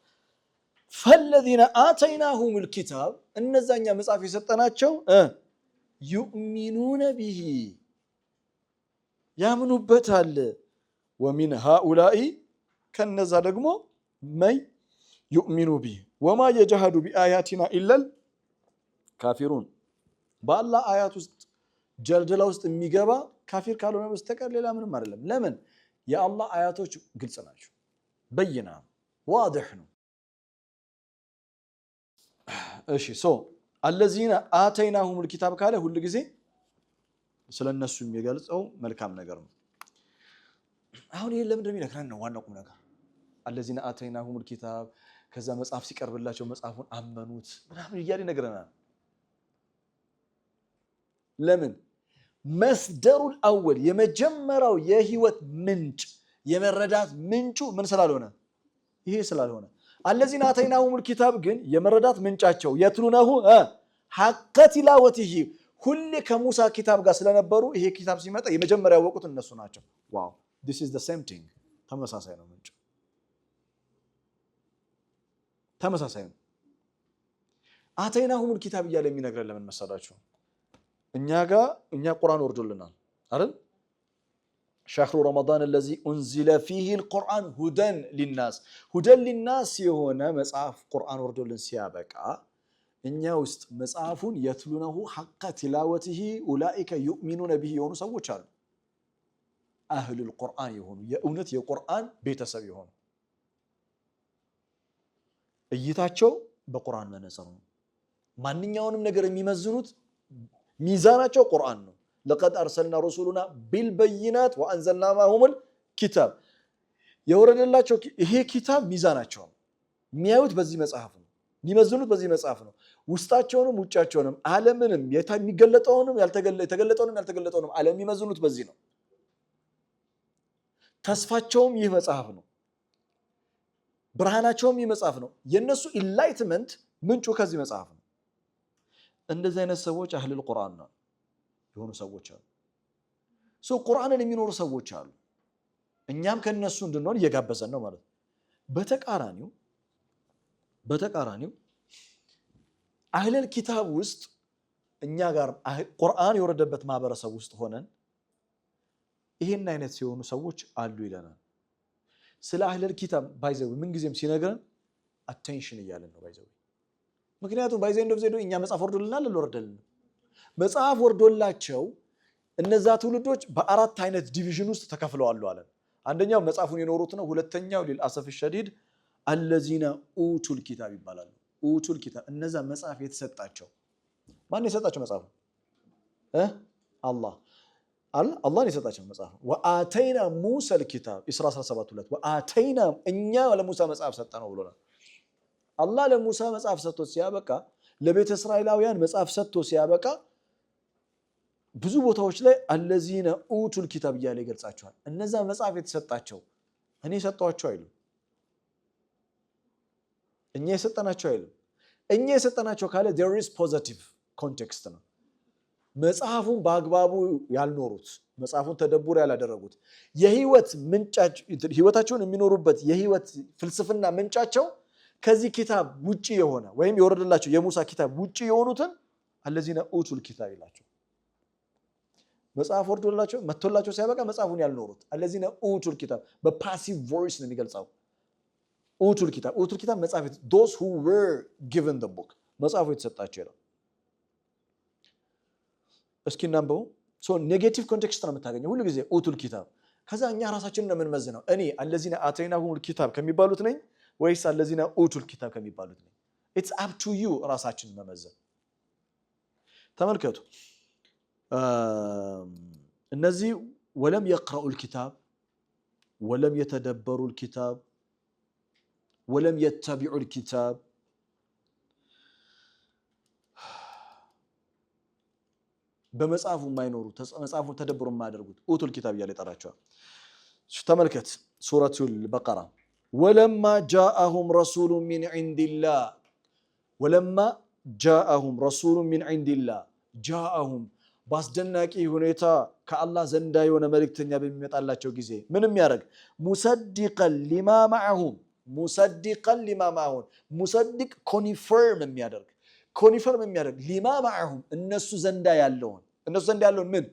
فالذين آتيناهم الكتاب እነዛኛ መጽሐፍ የሰጠናቸው يؤمنون به ያምኑበታል ومن هؤلاء ከነዛ ደግሞ ማይ يؤمن به وما يجحد بآياتنا إلا الكافرون በአላህ አያት ውስጥ ጀልጀላ ውስጥ የሚገባ ካፊር ካልሆነ በስተቀር ሌላ ምንም አይደለም ለምን የአላህ አያቶች ግልጽ ናቸው በይና واضح ነው እሺ الذين آتيناهم الكتاب ካለ ሁሉ ጊዜ ስለነሱ የሚገልጸው መልካም ነገር ነው አሁን ይሄ ለምን እንደሚነግረን ነው ዋናው ቁም ነገር الذين آتيناهم الكتاب ከዛ መጽሐፍ ሲቀርብላቸው መጽሐፉን አመኑት ምናምን ይያል ይነግረናል ለምን መስደሩል አወል የመጀመሪያው የህይወት ምንጭ የመረዳት ምንጩ ምን ስላልሆነ ይሄ ስላልሆነ الذين آتيناهم الكتاب ግን የመረዳት ምንጫቸው የትሉነሁ ሐቀ ቲላወቲሂ ሁሌ ከሙሳ ኪታብ ጋር ስለነበሩ ይሄ ኪታብ ሲመጣ የመጀመሪያው ወቁት እነሱ ናቸው ዋው this is the same thing ተመሳሳይ ነው ምንጩ ተመሳሳይ ነው آتيناهم الكتاب እያለ የሚነግረን ለምን መሰላችሁ እኛ ቁርአን ወርዶልናል አይደል شهر رمضان الذي أنزل فيه القرآن هدى للناس የሆነ መጽሐፍ ቁርአን ወርዶልን ሲያበቃ እኛ ውስጥ መጽሐፉን የትሉነሁ ሐቀ ቲላወቲሂ ኡላኢከ يؤمنون به የሆኑ ሰዎች አሉ አህሉል ቁርአን የሆኑ የእውነት የቁርአን ቤተሰብ የሆኑ እይታቸው በቁርአን መነጽር ነው ማንኛውንም ነገር የሚመዝኑት ሚዛናቸው ቁርአን ነው لقد أرسلنا رسولنا بالبينات وأنزلنا معهم الكتاب የወረደላቸው ይሄ ኪታብ ሚዛናቸው የሚያዩት በዚህ መጽሐፍ ነው የሚመዝኑት በዚህ መጽሐፍ ነው ውስጣቸውንም ውጫቸውንም ዓለምንም የሚገለጠውንም ያልተገለጠውንም ዓለም የሚመዝኑት በዚህ ነው ተስፋቸውም ይህ መጽሐፍ ነው ብርሃናቸውም ይህ መጽሐፍ ነው የነሱ ኢንላይትመንት ምንጩ ከዚህ መጽሐፍ ነው እንደዚህ አይነት ሰዎች አህለል ቁርአን ነው የሆኑ ሰዎች አሉ። ቁርአንን የሚኖሩ ሰዎች አሉ። እኛም ከነሱ እንድንሆን እየጋበዘን ነው ማለት ነው። በተቃራኒው አህለል ኪታብ ውስጥ እኛ ጋር ቁርአን የወረደበት ማህበረሰብ ውስጥ ሆነን ይሄን አይነት ሲሆኑ ሰዎች አሉ ይለናል። ስለ አህለል ኪታብ ባይዘው ምን ጊዜም ሲነግረን አቴንሽን እያለን ነው ባይዘው። ምክንያቱም ባይዘው እንደው ዘዶ እኛ መጽሐፍ ወርዶልናል አልወረደልንም። መጽሐፍ ወርዶላቸው እነዛ ትውልዶች በአራት አይነት ዲቪዥን ውስጥ ተከፍለዋል አለን። አንደኛው መጽሐፉን የኖሩት ነው። ሁለተኛው ሊልአሰፍ ሸዲድ አለዚነ ኡቱል ኪታብ ይባላሉ። ኡቱል ኪታብ እነዛ መጽሐፍ የተሰጣቸው ማን የሰጣቸው መጽሐፍ? አላህ የሰጣቸው መጽሐፍ። ወአተይና ሙሰል ኪታብ ኢስራ 17:2 ወአተይና እኛ ለሙሳ መጽሐፍ ሰጠነው ብሎናል። አላህ ለሙሳ መጽሐፍ ሰጥቶ ሲያበቃ ለቤተ እስራኤላውያን መጽሐፍ ሰጥቶ ሲያበቃ ብዙ ቦታዎች ላይ አለዚነ ኡቱል ኪታብ እያለ ይገልጻቸዋል። እነዛ መጽሐፍ የተሰጣቸው እኔ የሰጠኋቸው አይልም፣ እኛ የሰጠናቸው አይልም። እኛ የሰጠናቸው ካለ there is positive context ነው። መጽሐፉን በአግባቡ ያልኖሩት፣ መጽሐፉን ተደቡር ያላደረጉት፣ የህይወት ምንጫቸው ህይወታቸውን የሚኖሩበት የህይወት ፍልስፍና ምንጫቸው ከዚህ ኪታብ ውጪ የሆነ ወይም የወረደላቸው የሙሳ ኪታብ ውጪ የሆኑትን አለዚነ ኡቱል ኪታብ ይላቸው። መጽሐፍ ወርዶላቸው መጥቶላቸው ሲያበቃ መጽሐፉን ያልኖሩት አለዚነ ኡቱል ኪታብ በፓሲቭ ቮይስ ነው የሚገልጸው። ኡቱል ኪታብ መጽሐፍ those who were given the book መጽሐፉ የተሰጣቸው ይላል። እስኪ እናንበው። ኔጌቲቭ ኮንቴክስት ነው የምታገኘው ሁሉ ጊዜ ኡቱል ኪታብ። ከዛ እኛ ራሳችንን ነው የምንመዝነው። እኔ አለዚነ አተይናሁሙል ኪታብ ከሚባሉት ነኝ ወይስ አለዚነ ኡቱል ኪታብ ከሚባሉት ነኝ? ኢትስ አፕ ቱ ዩ ራሳችንን መመዘን። ተመልከቱ እነዚህ ወለም የቅረኡል ኪታብ ወለም የተደበሩል ኪታብ ወለም የተቢዑል ኪታብ በመጽሐፉ የማይኖሩ መጽሐፉን ተደብሮ የማያደርጉት ኡቱል ኪታብ እያለ ይጠራቸዋል። ተመልከት ሱረቱል በቀራ ወለማ ጃአሁም ረሱሉ ሚን ዒንዲላህ ወለማ ጃአሁም ረሱሉ ሚን ዒንዲላህ ጃአሁም በአስደናቂ ሁኔታ ከአላህ ዘንዳ የሆነ መልእክተኛ በሚመጣላቸው ጊዜ ምንም ያደርግ ሙሰዲቀን ሊማ ማዐሁም ሙሰዲቅ ኮኒፈርም የሚያደርግ ሊማ ማዐሁም እነሱ ዘንዳ ያለውን ምን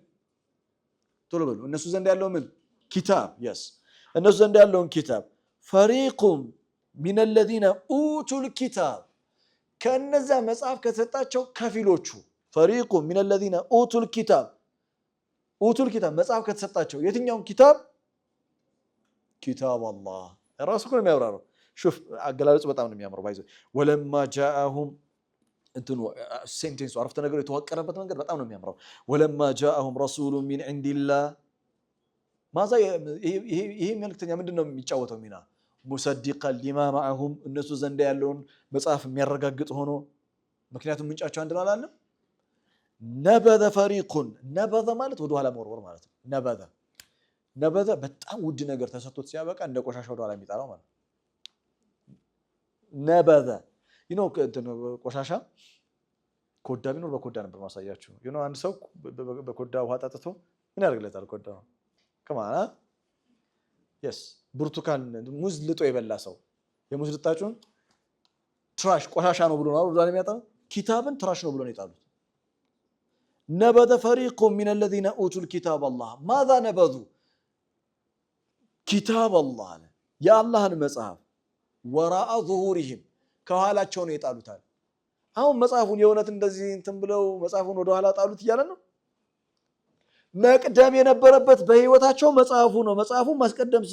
ቶሎ በሉ እነሱ ዘንዳ ያለውን ምን ኪታብ የስ እነሱ ዘንዳ ያለውን ኪታብ ፈሪቁም ሚነ ለዚነ ኡቱል ኪታብ ከነዛ መጽሐፍ ከተሰጣቸው ከፊሎቹ ፈሪቁም ሚነ ለዚነ ኡቱል ኪታብ መጽሐፍ ከተሰጣቸው የትኛውን ኪታብ ኪታብ አላህ ራሱ እኮ ነው የሚያብራራው። ሹፍ አገላለጹ በጣም ነው የሚያምረው። ባይዘ ወለማ ጃአሁም እንትኑ ሴንቴንሱ አረፍተ ነገሩ የተዋቀረበት መንገድ በጣም ነው የሚያምረው። ወለማ ጃአሁም ረሱሉ ሚን ዒንዲላህ ማዛ ይሄ መልእክተኛ ምንድነው የሚጫወተው ሚና? ሙሰዲቀን ሊማ ማዐሁም እነሱ ዘንድ ያለውን መጽሐፍ የሚያረጋግጥ ሆኖ ምክንያቱም ምንጫቸው አንድ አላለ። ነበዘ ፈሪቁን ነበዘ ማለት ወደ ኋላ መወርወር ማለት ነው። ነበዘ በጣም ውድ ነገር ተሰጥቶት ሲያበቃ እንደ ቆሻሻ ወደ ኋላ የሚጣለው ማለት ነው። ነበዘ ቆሻሻ ኮዳ ቢኖር በኮዳ ነበር ማሳያችሁ። አንድ ሰው በኮዳ ውሃ ጠጥቶ ምን ያደርግለታል? ኮዳ ከማና ብርቱካን ሙዝ ልጦ የበላ ሰው የሙዝ ልጣጩን ትራሽ ቆሻሻ ነው ብሎ ነው ወደ የሚያጣው። ኪታብን ትራሽ ነው ብሎ ነው የጣሉት። ነበዘ ፈሪቁም ሚነ ለዚነ ኡቱል ኪታብ አላህ ማዛ ነበዙ ኪታብ አላህ የአላህን መጽሐፍ ወራአ ዙሁሪሂም ከኋላቸው ነው የጣሉታል። አሁን መጽሐፉን የእውነት እንደዚህ እንትን ብለው መጽሐፉን ወደ ኋላ ጣሉት እያለ ነው። መቅደም የነበረበት በህይወታቸው መጽሐፉ ነው። መጽሐፉን ማስቀደም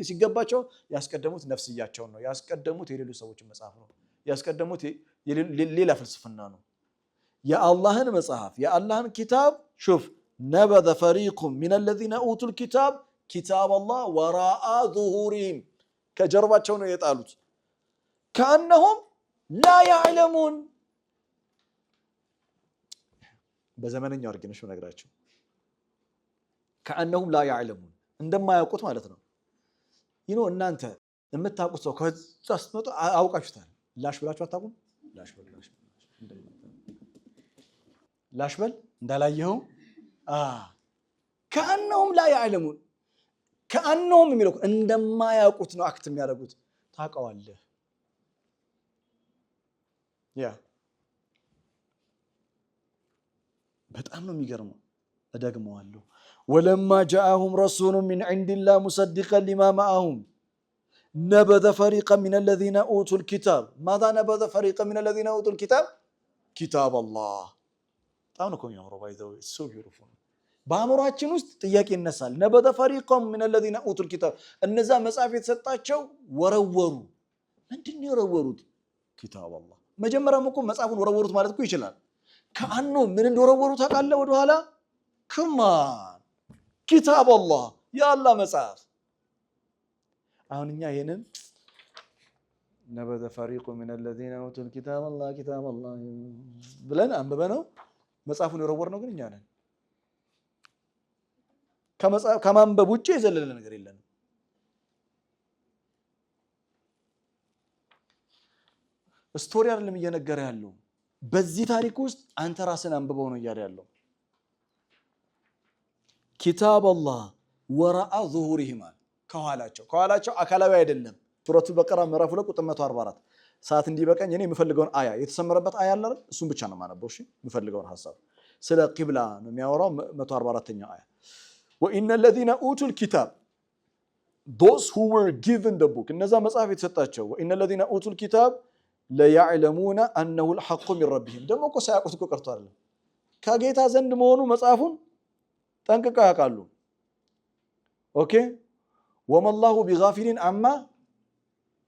ሲገባቸው ያስቀደሙት ነፍስያቸውን ነው። ያስቀደሙት የሌሎች ሰዎችን መጽሐፍ ነው። ያስቀደሙት ሌላ ፍልስፍና ነው። የአላህን መጽሐፍ የአላህን ኪታብ ሹፍ ነበዘ ፈሪቁም ሚነ ለዚነ ኡቱል ኪታብ ኪታብ አላህ ወራአ ዙሁሪሂም ከጀርባቸው ነው የጣሉት። ከአነሁም ላ ያዕለሙን በዘመነኛው አድርጌ ነው ነግራቸው። ከአነሁም ላ ያዕለሙን እንደማያውቁት ማለት ነው። እናንተ የምታውቁት ሰው ከዛ ስትመጡ አውቃችሁታል። ላሽ ብላችሁ አታውቁም? ላሽ ላሽበል እንዳላየው ከአንነውም ላ ያዕለሙን ከአንነውም የሚለው እንደማያውቁት ነው አክት የሚያደርጉት ታውቀዋለህ ያ በጣም ነው የሚገርመው እደግመዋለሁ ولما جاءهم رسول من عند الله مصدقا لما معهم نبذ فريقا من الذين اوتوا الكتاب ماذا نبذ فريقا من الذين اوتوا الكتاب كتاب الله ታውነኮም ያወራው ባይዘው so beautiful በአእምሮአችን ውስጥ ጥያቄ ይነሳል نبذ فريقا من الذين اوتوا الكتاب እነዛ መጽሐፍ የተሰጣቸው ወረወሩ ምንድነው የወረወሩት كتاب الله መጀመሪያም እኮ መጽሐፉን ወረወሩት ማለት እኮ ይችላል ከአንኑ ምን እንደወረወሩ ታውቃለህ ወደ ኋላ ከማን كتاب الله يا الله መጽሐፍ አሁን እኛ ይሄንን نبذ فريق من الذين اوتوا الكتاب الله كتاب الله ብለን አንበበነው መጽሐፉን የወረወር ነው ግን እኛ ነን ከማንበብ ውጪ የዘለለ ነገር የለም ስቶሪ አይደለም እየነገረ ያለው በዚህ ታሪክ ውስጥ አንተ ራስን አንብበው ነው እያለ ያለው كتاب الله وراء ظهورهم ከኋላቸው አካላዊ አይደለም ሱረቱ በቀራ ምዕራፍ 2 ቁጥር 144 ሰዓት እንዲበቀኝ እኔ የምፈልገውን አያ የተሰመረበት አያ አለ አይደል እሱን ብቻ ነው ማነበው እሺ የምፈልገውን ሐሳብ ስለ ቂብላ ነው የሚያወራው 144ኛው አያ وان الذين اوتوا الكتاب those who were given the book እነዛ መጽሐፍ የተሰጣቸው وان الذين اوتوا الكتاب لا يعلمون انه الحق من ربهم ደግሞ እኮ ሳያውቁት እኮ ቀርቶ አይደለም ከጌታ ዘንድ መሆኑ መጽሐፉን ጠንቅቀው ያውቃሉ ኦኬ وما الله بغافل عما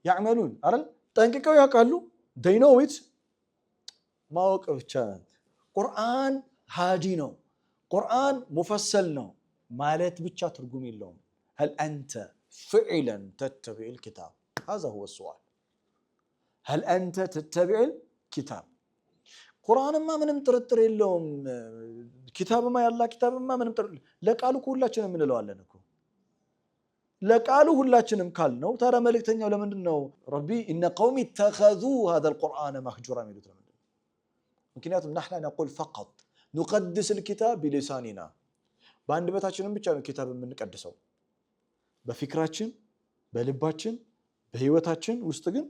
يعملون አይደል ጠንቅቀው ያውቃሉ they know it ማወቅ ብቻ ቁርአን ሃዲ ነው ቁርአን ሙፈሰል ነው ማለት ብቻ ትርጉም የለውም هل انت فعلا تتبع الكتاب هذا هو السؤال هل انت تتبع الكتاب ቁርአንማ ምንም ጥርጥር የለውም ኪታብማ ያላ ኪታብማ ምንም ጥርጥር ለቃሉ ሁላችንም እንለዋለን እኮ ለቃሉ ሁላችንም ካልነው ታዲያ መልእክተኛው ለምንድነው ረቢ ان قوم اتخذوا هذا القرآن مهجورا የሚሉት ለምንድነው ምክንያቱም نحن نقول فقط نقدس الكتاب بلساننا በአንድ በታችንም ብቻ ነው ኪታብ የምንቀድሰው በፍክራችን በልባችን በህይወታችን ውስጥ ግን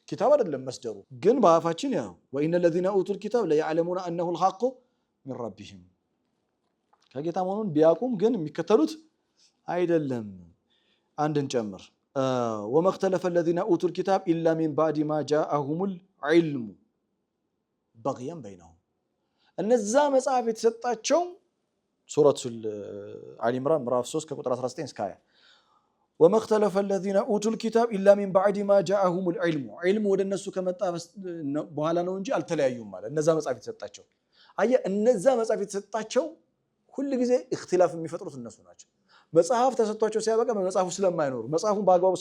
كتاب አይደለም መስደሩ ግን በአፋችን ያው وان الذين اوتوا الكتاب لا يعلمون انه الحق من ربهم ከጌታ መሆኑን ቢያቁም ግን የሚከተሉት አይደለም አንድን ጨምር وما اختلف الذين اوتوا الكتاب الا من بعد ما جاءهم العلم بغيا بينهم እነዛ መጽሐፍ የተሰጣቸው ሱረቱ አሊ ኢምራን ምዕራፍ 3 ከቁጥር 19 እስከ 20 وما اختلف الذين اوتوا الكتاب الا من بعد ما جاءهم العلم علم ወደ እነሱ ከመጣ በኋላ ነው እንጂ አልተለያዩም ማለት እነዛ መጽሐፍ የተሰጣቸው አየ እነዛ መጽሐፍ የተሰጣቸው ሁሉ ጊዜ اختلاف የሚፈጥሩት እነሱ ናቸው መጽሐፍ ተሰጥቷቸው ሲያበቃ በመጽሐፉ ስለማይኖሩ መጽሐፉን በአግባቡ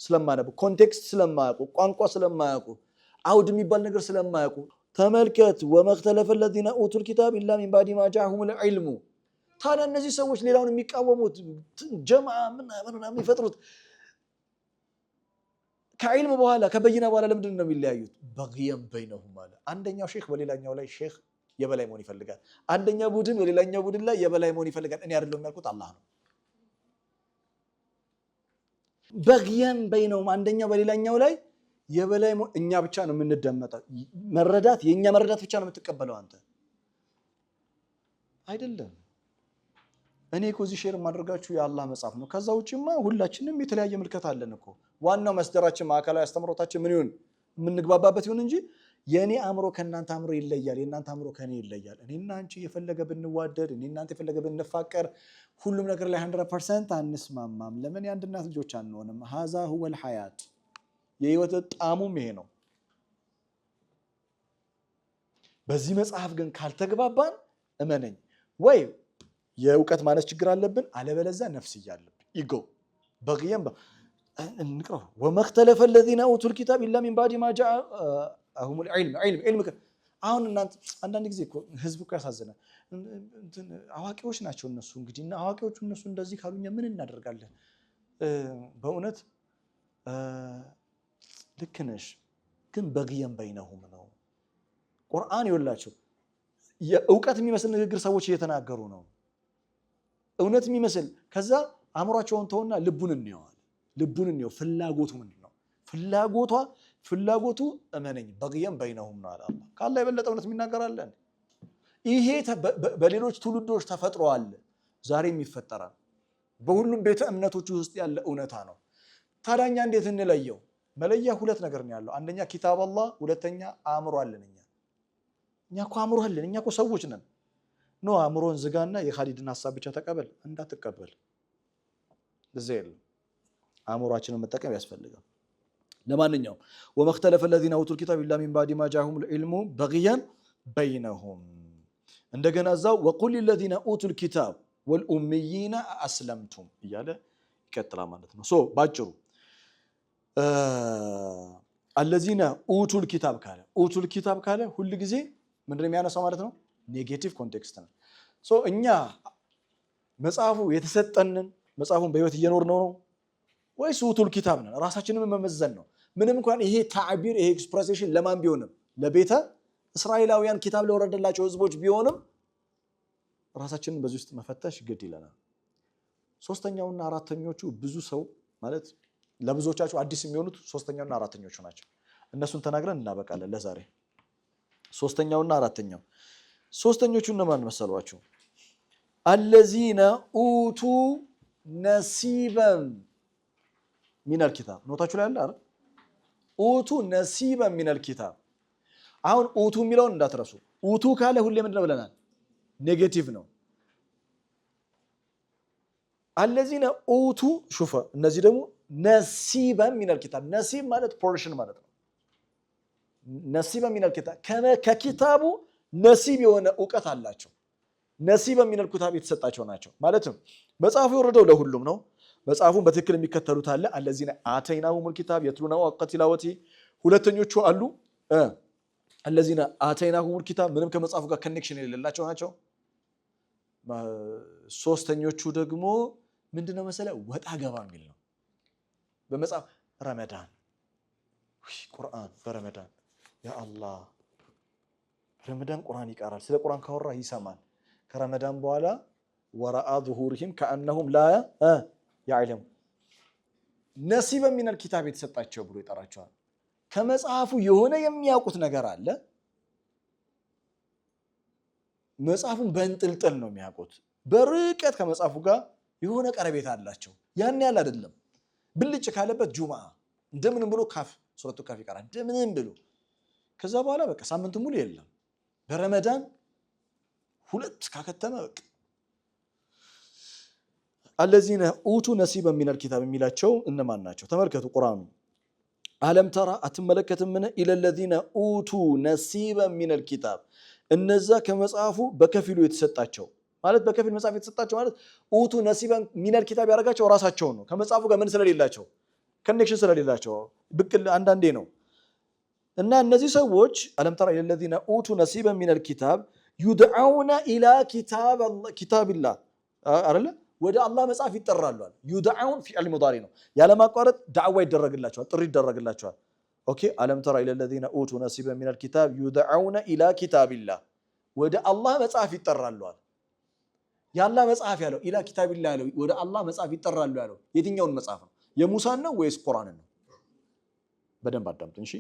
ስለማያነቡ ኮንቴክስት ስለማያውቁ ቋንቋ ስለማያውቁ አውድ የሚባል ነገር ስለማያውቁ ተመልከት وما اختلف الذين اوتوا الكتاب الا من بعد ما جاءهم العلم ታዲያ እነዚህ ሰዎች ሌላውን የሚቃወሙት ጀማዓ ምናምን የሚፈጥሩት ከዒልም በኋላ ከበይና በኋላ ለምንድን ነው የሚለያዩት በግየም በይነሁም ማለት አንደኛው ሼክ በሌላኛው ላይ ሼክ የበላይ መሆን ይፈልጋል አንደኛው ቡድን በሌላኛው ቡድን ላይ የበላይ መሆን ይፈልጋል እኔ አይደለም ያልኩት አላህ ነው በግየም በይነሁም አንደኛው በሌላኛው ላይ የበላይ እኛ ብቻ ነው የምንደመጠው መረዳት የኛ መረዳት ብቻ ነው የምትቀበለው አንተ አይደለም እኔ እኮ እዚህ ሼር ማድረጋችሁ የአላህ መጽሐፍ ነው ከዛ ውጪማ ሁላችንም የተለያየ ምልከታ አለን እኮ ዋናው መስደራችን ማዕከላዊ አስተምሮታችን ምን ይሁን የምንግባባበት ይሁን እንጂ የኔ አእምሮ ከናንተ አእምሮ ይለያል የናንተ አእምሮ ከኔ ይለያል እኔና አንቺ የፈለገ ብንዋደድ እኔና አንተ የፈለገ ብንፋቀር ሁሉም ነገር ላይ 100% አንስማማም ለምን የአንድ እናት ልጆች አንሆንም هذا هو الحياة የህይወት ጣሙም ይሄ ነው በዚህ መጽሐፍ ግን ካልተግባባን እመነኝ ወይ የእውቀት ማነስ ችግር አለብን አለበለዚያ ነፍስ ይያለብን ኢጎ በግየም እንቅረው وما اختلف الذين اوتوا الكتاب الا من بعد ما جاءهم العلم علم አሁን እናንተ አንዳንድ ጊዜ እኮ ህዝቡ ያሳዝናል እንትን አዋቂዎች ናቸው እነሱ እንግዲህና አዋቂዎቹ እነሱ እንደዚህ ካሉኛ ምን እናደርጋለን በእውነት ልክ ነሽ ግን በግየም በይነሁም ነው ቁርአን ይወላችሁ የእውቀት የሚመስል ንግግር ሰዎች እየተናገሩ ነው እውነት የሚመስል ከዛ አእምሯቸውን ተውና ልቡን እንየው ፍላጎቱ ምንድነው ፍላጎቱ እመነኝ በግየም በይነሁም ነው አለ አላህ ካላ የበለጠ እውነት የሚናገራለን ይሄ በሌሎች ትውልዶች ተፈጥሯል ዛሬም ይፈጠራል በሁሉም ቤተ እምነቶች ውስጥ ያለ እውነታ ነው ታዲያ እንዴት እንለየው መለያ ሁለት ነገር ነው ያለው አንደኛ ኪታብ አላህ ሁለተኛ አእምሮ አለን እኛ እኮ አእምሮ አለን እኛ እኮ ሰዎች ነን ነው አእምሮን ዝጋና የኻሊድን ሐሳብ ብቻ ተቀበል እንዳትቀበል ለዘይል አእምሮአችንን መጠቀም ያስፈልጋል ለማንኛውም ومختلف الذين اوتوا الكتاب الا من بعد ما جاءهم العلم بغيا بينهم እንደገና እዛው وقل للذين اوتوا الكتاب والاميين اسلمتم እያለ ይቀጥላል ማለት ነው ሶ ባጭሩ الذين اوتوا الكتاب ካለ ሁሉ ጊዜ ምንድነው የሚያነሳው ማለት ነው ኔጌቲቭ ኮንቴክስት ነው ሶ እኛ መጽሐፉ የተሰጠንን መጽሐፉን በህይወት እየኖር ነው ወይስ ኡቱል ኪታብ ነው ራሳችንን መመዘን ነው ምንም እንኳን ይሄ ታዕቢር ይሄ ኤክስፕሬሽን ለማን ቢሆንም ለቤተ እስራኤላውያን ኪታብ ለወረደላቸው ህዝቦች ቢሆንም ራሳችንን በዚህ ውስጥ መፈተሽ ግድ ይለናል ሶስተኛውና አራተኞቹ ብዙ ሰው ማለት ለብዙዎቻችሁ አዲስ የሚሆኑት ሶስተኛውና አራተኞቹ ናቸው እነሱን ተናግረን እናበቃለን ለዛሬ ሶስተኛውና አራተኛው ሶስተኞቹ እነማን መሰሏችሁ الذين اوتوا نصيبا من الكتاب ኖታችሁ ላይ አለ አይደል ኡቱ ነሲበን من الكتاب አሁን ኡቱ የሚለውን እንዳትረሱ ኡቱ ካለ ሁሌ ምንድነው ብለናል ኔጌቲቭ ነው الذين اوتوا شوف እነዚህ ደግሞ ነሲበን من الكتاب ነሲብ ማለት ፖርሽን ማለት ነው ነሲበን من الكتاب ከኪታቡ ነሲብ የሆነ ዕውቀት አላቸው ነሲበን من الكتاب የተሰጣቸው ናቸው ማለትም መጽሐፉ የወረደው ለሁሉም ነው መጽሐፉን በትክክል የሚከተሉት አለ الذين آتيناهم الكتاب يتلونه حق تلاوته ሁለተኞቹ አሉ الذين آتيناهم الكتاب ምንም ከመጽሐፉ ጋር ኮኔክሽን የሌላቸው ናቸው ሶስተኞቹ ደግሞ ምንድነው መሰለ ወጣ ገባ የሚል ነው በመጽሐፍ ረመዳን ቁርአን በረመዳን ያ አላህ ረመዳን ቁርአን ይቀራል ስለ ቁርአን ካወራ ይሰማል ከረመዳን በኋላ ወራአ ظهورهم كانهم لا يعلم ነሲበ من الكتاب የተሰጣቸው ብሎ ይጠራቸዋል ከመጽሐፉ የሆነ የሚያውቁት ነገር አለ መጽሐፉን በእንጥልጥል ነው የሚያውቁት በርቀት ከመጽሐፉ ጋር የሆነ ቀረቤታ አላቸው ያን ያህል አይደለም ብልጭ ካለበት ጁማ እንደምንም ብሎ ካፍ ሱረቱ ካፍ ይቀራል እንደምንም ብሎ ከዛ በኋላ በቃ ሳምንት ሙሉ የለም በረመዳን ሁለት ካከተመ በቃ الذين اوتوا نصيبا من الكتاب የሚላቸው እነማን ናቸው ተመልከቱ ቁርአኑ አለም ተራ አትመለከትም ምን الى الذين اوتوا نصيبا من الكتاب እነዛ ከመጽሐፉ በከፊሉ የተሰጣቸው ማለት በከፊል መጽሐፍ የተሰጣቸው ማለት ኡቱ ነሲበን من الكتاب ያረጋቸው ራሳቸው ነው ከመጽሐፉ ጋር ምን ስለሌላቸው ኮኔክሽን ስለሌላቸው ብቅል አንዳንዴ ነው እና እነዚህ ሰዎች አለም ተራ الى الذين اوتوا نصيبا من الكتاب يدعون الى كتاب الله አይደለ ወደ አላህ መጽሐፍ ይጠራሉ يدعون فعل مضارع ነው ያለ ማቋረጥ ዳዕዋ ይደረግላቸዋል ጥሪ ይደረግላቸዋል ኦኬ አለም ተራ الى الذين اوتوا نصيبا من الكتاب يدعون الى كتاب الله ወደ አላህ መጽሐፍ ይጠራሉ ያላህ መጽሐፍ ያለው الى كتاب الله ያለው ወደ አላህ መጽሐፍ ይጠራሉ ያለው የትኛውን መጽሐፍ ነው የሙሳን ነው ወይስ ቁርአንን ነው በደንብ አዳምጡ እሺ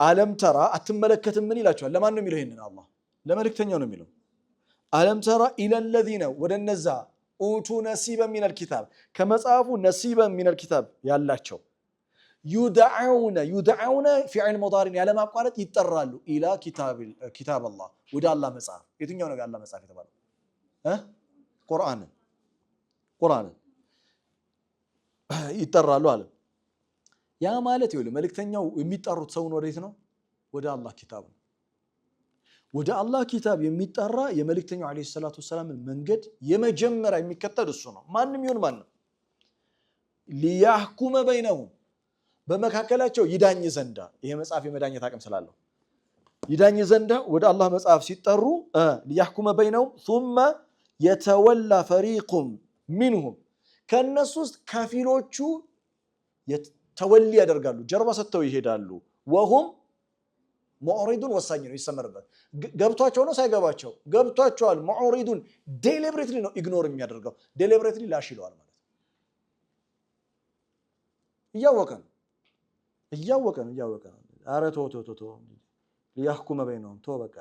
አለም ተራ አትመለከትም ምን ይላቸዋል ለማን ነው የሚለው ይሄንን አላህ ለመልእክተኛው ነው የሚለው አለም ተራ الى الذين ወደነዛ اوتوا نصيبا من الكتاب ከመጽሐፉ نصيبا من الكتاب ያላቸው يدعون فعل مضارع ያለ ማቋረጥ ይጠራሉ الى كتاب الله ወደ አላህ መጽሐፍ የትኛው ነው አላህ መጽሐፍ የተባለው ቁርአን ይጠራሉ አለ ያ ማለት ይኸውልህ መልእክተኛው የሚጠሩት ሰው ወዴት ነው ወደ አላህ ኪታብ ነው ወደ አላህ ኪታብ የሚጠራ የመልእክተኛው አለይሂ ሰላቱ ወሰለም መንገድ የመጀመሪያ የሚከተል እሱ ነው ማንንም ይሁን ማንንም ሊያህኩመ በይነሁም በመካከላቸው ይዳኝ ዘንዳ ይሄ መጽሐፍ የመዳኘት አቅም ስላለው ይዳኝ ዘንዳ ወደ አላህ መጽሐፍ ሲጠሩ ሊያህኩመ በይነሁም ثم يتولى فريق منهم ከነሱ ውስጥ ከፊሎቹ ተወሊ ያደርጋሉ ጀርባ ሰጥተው ይሄዳሉ وهم ሙዕሪዱን ወሳኝ ነው ይሰመርበት ገብቷቸው ነው ሳይገባቸው ገብቷቸዋል ሙዕሪዱን ዴሊብሬትሊ ነው ኢግኖር የሚያደርገው ዴሊብሬትሊ ላሽ ይለዋል ማለት እያወቀን አረ ቶ ሊያህኩመ በይነሁም ቶ በቃ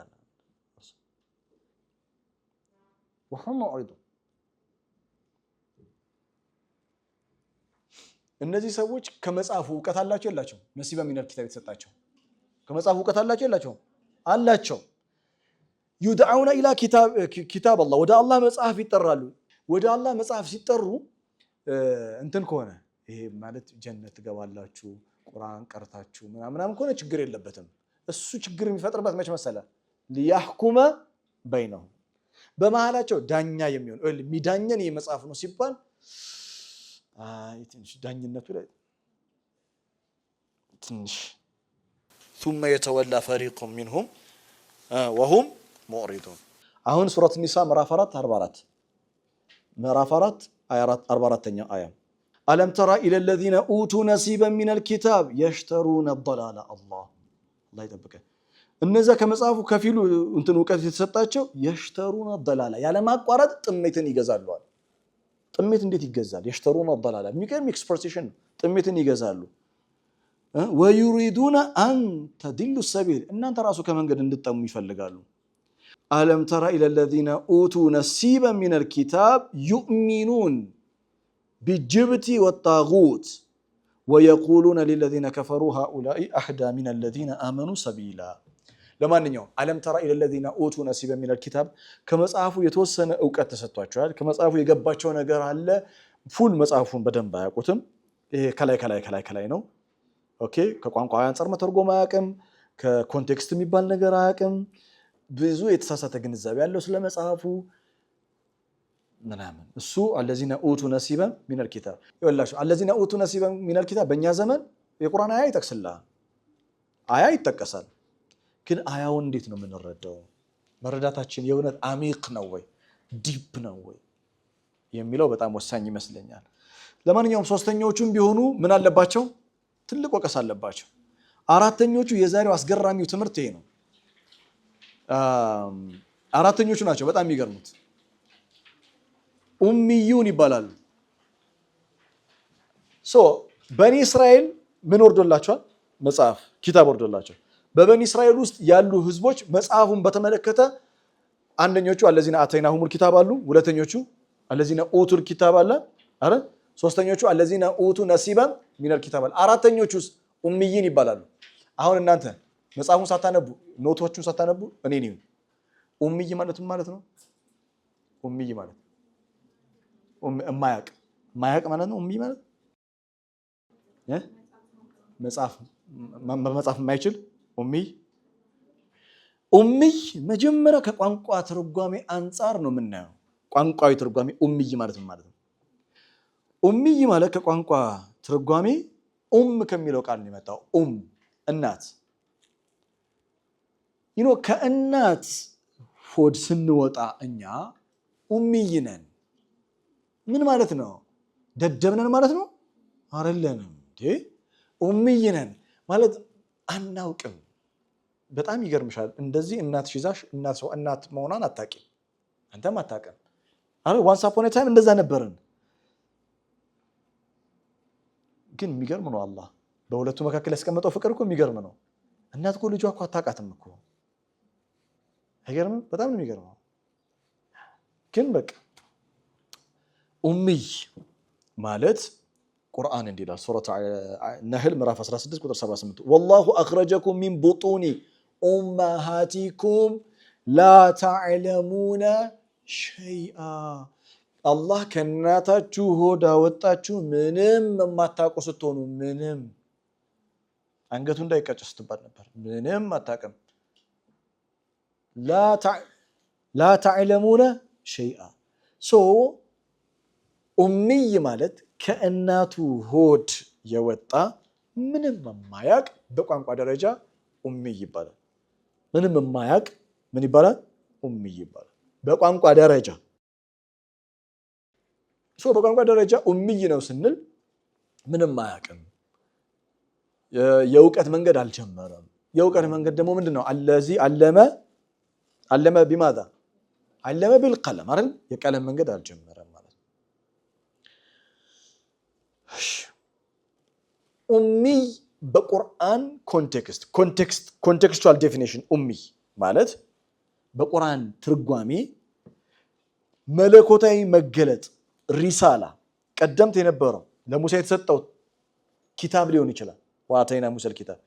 وهم معرضون እነዚህ ሰዎች ከመጽሐፉ ዕውቀት አላቸው የላቸው ነሲበ ሚነል ኪታብ የተሰጣቸው ከመጽሐፉ ዕውቀት አላቸው የላቸው አላቸው يدعون الى كتاب الله ወደ አላህ መጽሐፍ ይጠራሉ ወደ አላህ መጽሐፍ ሲጠሩ እንትን ከሆነ ይሄ ማለት ጀነት ትገባላችሁ ቁርአን ቀርታችሁ ምናምን ከሆነ ችግር የለበትም እሱ ችግር የሚፈጥርበት መች መሰለ ሊያህኩመ በይነሁም በመሃላቸው ዳኛ የሚሆን ሚዳኘን የመጽሐፍ ነው ሲባል ትንሽ ዳኝነቱ ላይ ትንሽ ثم يتولى فريق منهم وهم معرضون አሁን ሱረቱ ኒሳ ምዕራፍ 4 44 ምዕራፍ 4 44ኛው አያ ألم ترى إلى الذين أوتوا نصيبا من الكتاب يشترون الضلال الله يطبقه እነዛ ከመጽሐፉ ከፊሉ እንትን ዕውቀት የተሰጣቸው يشترون الضلال ያለ ማቋረጥ ጥሜትን ይገዛሉ ጥሜት እንዴት ይገዛል يشترون الضلال የሚገርም ኤክስፕሬሽን ጥሜትን ይገዛሉ ويريدون أن تضلوا السبيل እናንተ ራሱ ከመንገድ እንድትጠሙ ይፈልጋሉ ألم ترى إلى الذين أوتوا نصيبا من الكتاب يؤمنون بالجبت والطاغوت ويقولون للذين كفروا هؤلاء أحدى من الذين آمنوا سبيلا ለማንኛውም ألم ترى إلى الذين أوتوا نصيبا من الكتاب ከመጽሐፉ የተወሰነ ዕውቀት ተሰጥቷቸዋል ከመጽሐፉ የገባቸው ነገር አለ ፉል መጽሐፉን በደንብ አያውቁትም ይሄ ከላይ ነው ኦኬ ከቋንቋው አንፃር መተርጎም አያውቅም ከኮንቴክስት የሚባል ነገር አያውቅም ብዙ የተሳሳተ ግንዛቤ ያለው ስለ መጽሐፉ ምናምን እሱ الذين اوتوا نصيبا من الكتاب ይወላችሁ الذين اوتوا نصيبا من الكتاب በእኛ ዘመን የቁርአን አያ ይጠቅስልሃል አያ ይጠቀሳል ግን አያውን እንዴት ነው የምንረዳው መረዳታችን የእውነት አሚቅ ነው ወይ ዲፕ ነው ወይ የሚለው በጣም ወሳኝ ይመስለኛል ለማንኛውም ሶስተኞቹም ቢሆኑ ምን አለባቸው ትልቅ ወቀስ አለባቸው አራተኞቹ የዛሬው አስገራሚው ትምህርት ይሄ ነው አራተኞቹ ናቸው በጣም የሚገርሙት ኡሚዩን ይባላሉ በኒ እስራኤል ምን ወርዶላቸዋል መጽሐፍ ኪታብ ወርዶላቸው በበኒ እስራኤል ውስጥ ያሉ ህዝቦች መጽሐፉን በተመለከተ አንደኞቹ الذين آتيناهم الكتاب አሉ ሁለተኞቹ الذين اوتوا الكتاب አለ አረ ሶስተኞቹ الذين اوتوا نصيبا من الكتاب አራተኞቹስ ኡሚይን ይባላሉ አሁን እናንተ መጽሐፉን ሳታነቡ ኖቶቹን ሳታነቡ እኔ ነኝ ኡሚይ ማለት ነው ኡሚይ ማለት ማያቅ ማለት ነው ኡሚይ ማለት መጽሐፍ የማይችል ኡሚይ መጀመሪያ ከቋንቋ ትርጓሜ አንፃር ነው የምናየው ቋንቋዊ ትርጓሜ ኡሚይ ማለት ነው ኡሚይ ማለት ከቋንቋ ትርጓሜ ከሚለው ቃል ነው የመጣው እናት ከእናት ሆድ ስንወጣ እኛ ኡሚይ ነን ምን ማለት ነው ደደብነን ማለት ነው አይደለንም ኡሚይ ነን ማለት አናውቅም በጣም ይገርምሻል እንደዚህ እናት ሽዛሽ እናት መሆኗን አታቂ አንተም አታቀም አረ once upon a time እንደዛ ነበርን ግን የሚገርም ነው አላህ በሁለቱ መካከል ያስቀመጠው ፍቅር እኮ የሚገርም ነው እናት እኮ ልጇ እኮ አታቃትም እኮ አይገርምም በጣም ነው የሚገርመው ግን በቃ ኡሚይ ማለት ቁርአን እንዲላል ሱረቱ ነህል ምዕራፍ 16 ቁጥር 78 والله اخرجكم من بطون امهاتكم لا تعلمون شيئا አላህ ከእናታችሁ ሆድ አወጣችሁ ምንም የማታውቁ ስትሆኑ ምንም አንገቱ እንዳይቀጭ ስትባል ነበር ምንም አታውቅም لا تعلمون شيئا ኡሚይ ማለት ከእናቱ ሆድ የወጣ ምንም የማያውቅ በቋንቋ ደረጃ ኡሚይ ይባላል ምንም የማያውቅ ምን ይባላል ኡሚይ ይባላል በቋንቋ ደረጃ በቋንቋ ደረጃ ኡሚይ ነው ስንል ምንም አያውቅም የእውቀት መንገድ አልጀመረም የእውቀት መንገድ ደግሞ ምንድነው? አለዚ አለመ ቢማዛ አለመ ቢልቀለም አይደል? የቀለም መንገድ አልጀመረም ማለት ነው። ኡሚ በቁርአን ኮንቴክስቹዋል ዴፊኒሽን ኡሚ ማለት በቁርአን ትርጓሜ መለኮታዊ መገለጥ ሪሳላ ቀደምት የነበረው ለሙሳ የተሰጠው ኪታብ ሊሆን ይችላል። ወአተይና ሙሰል ኪታብ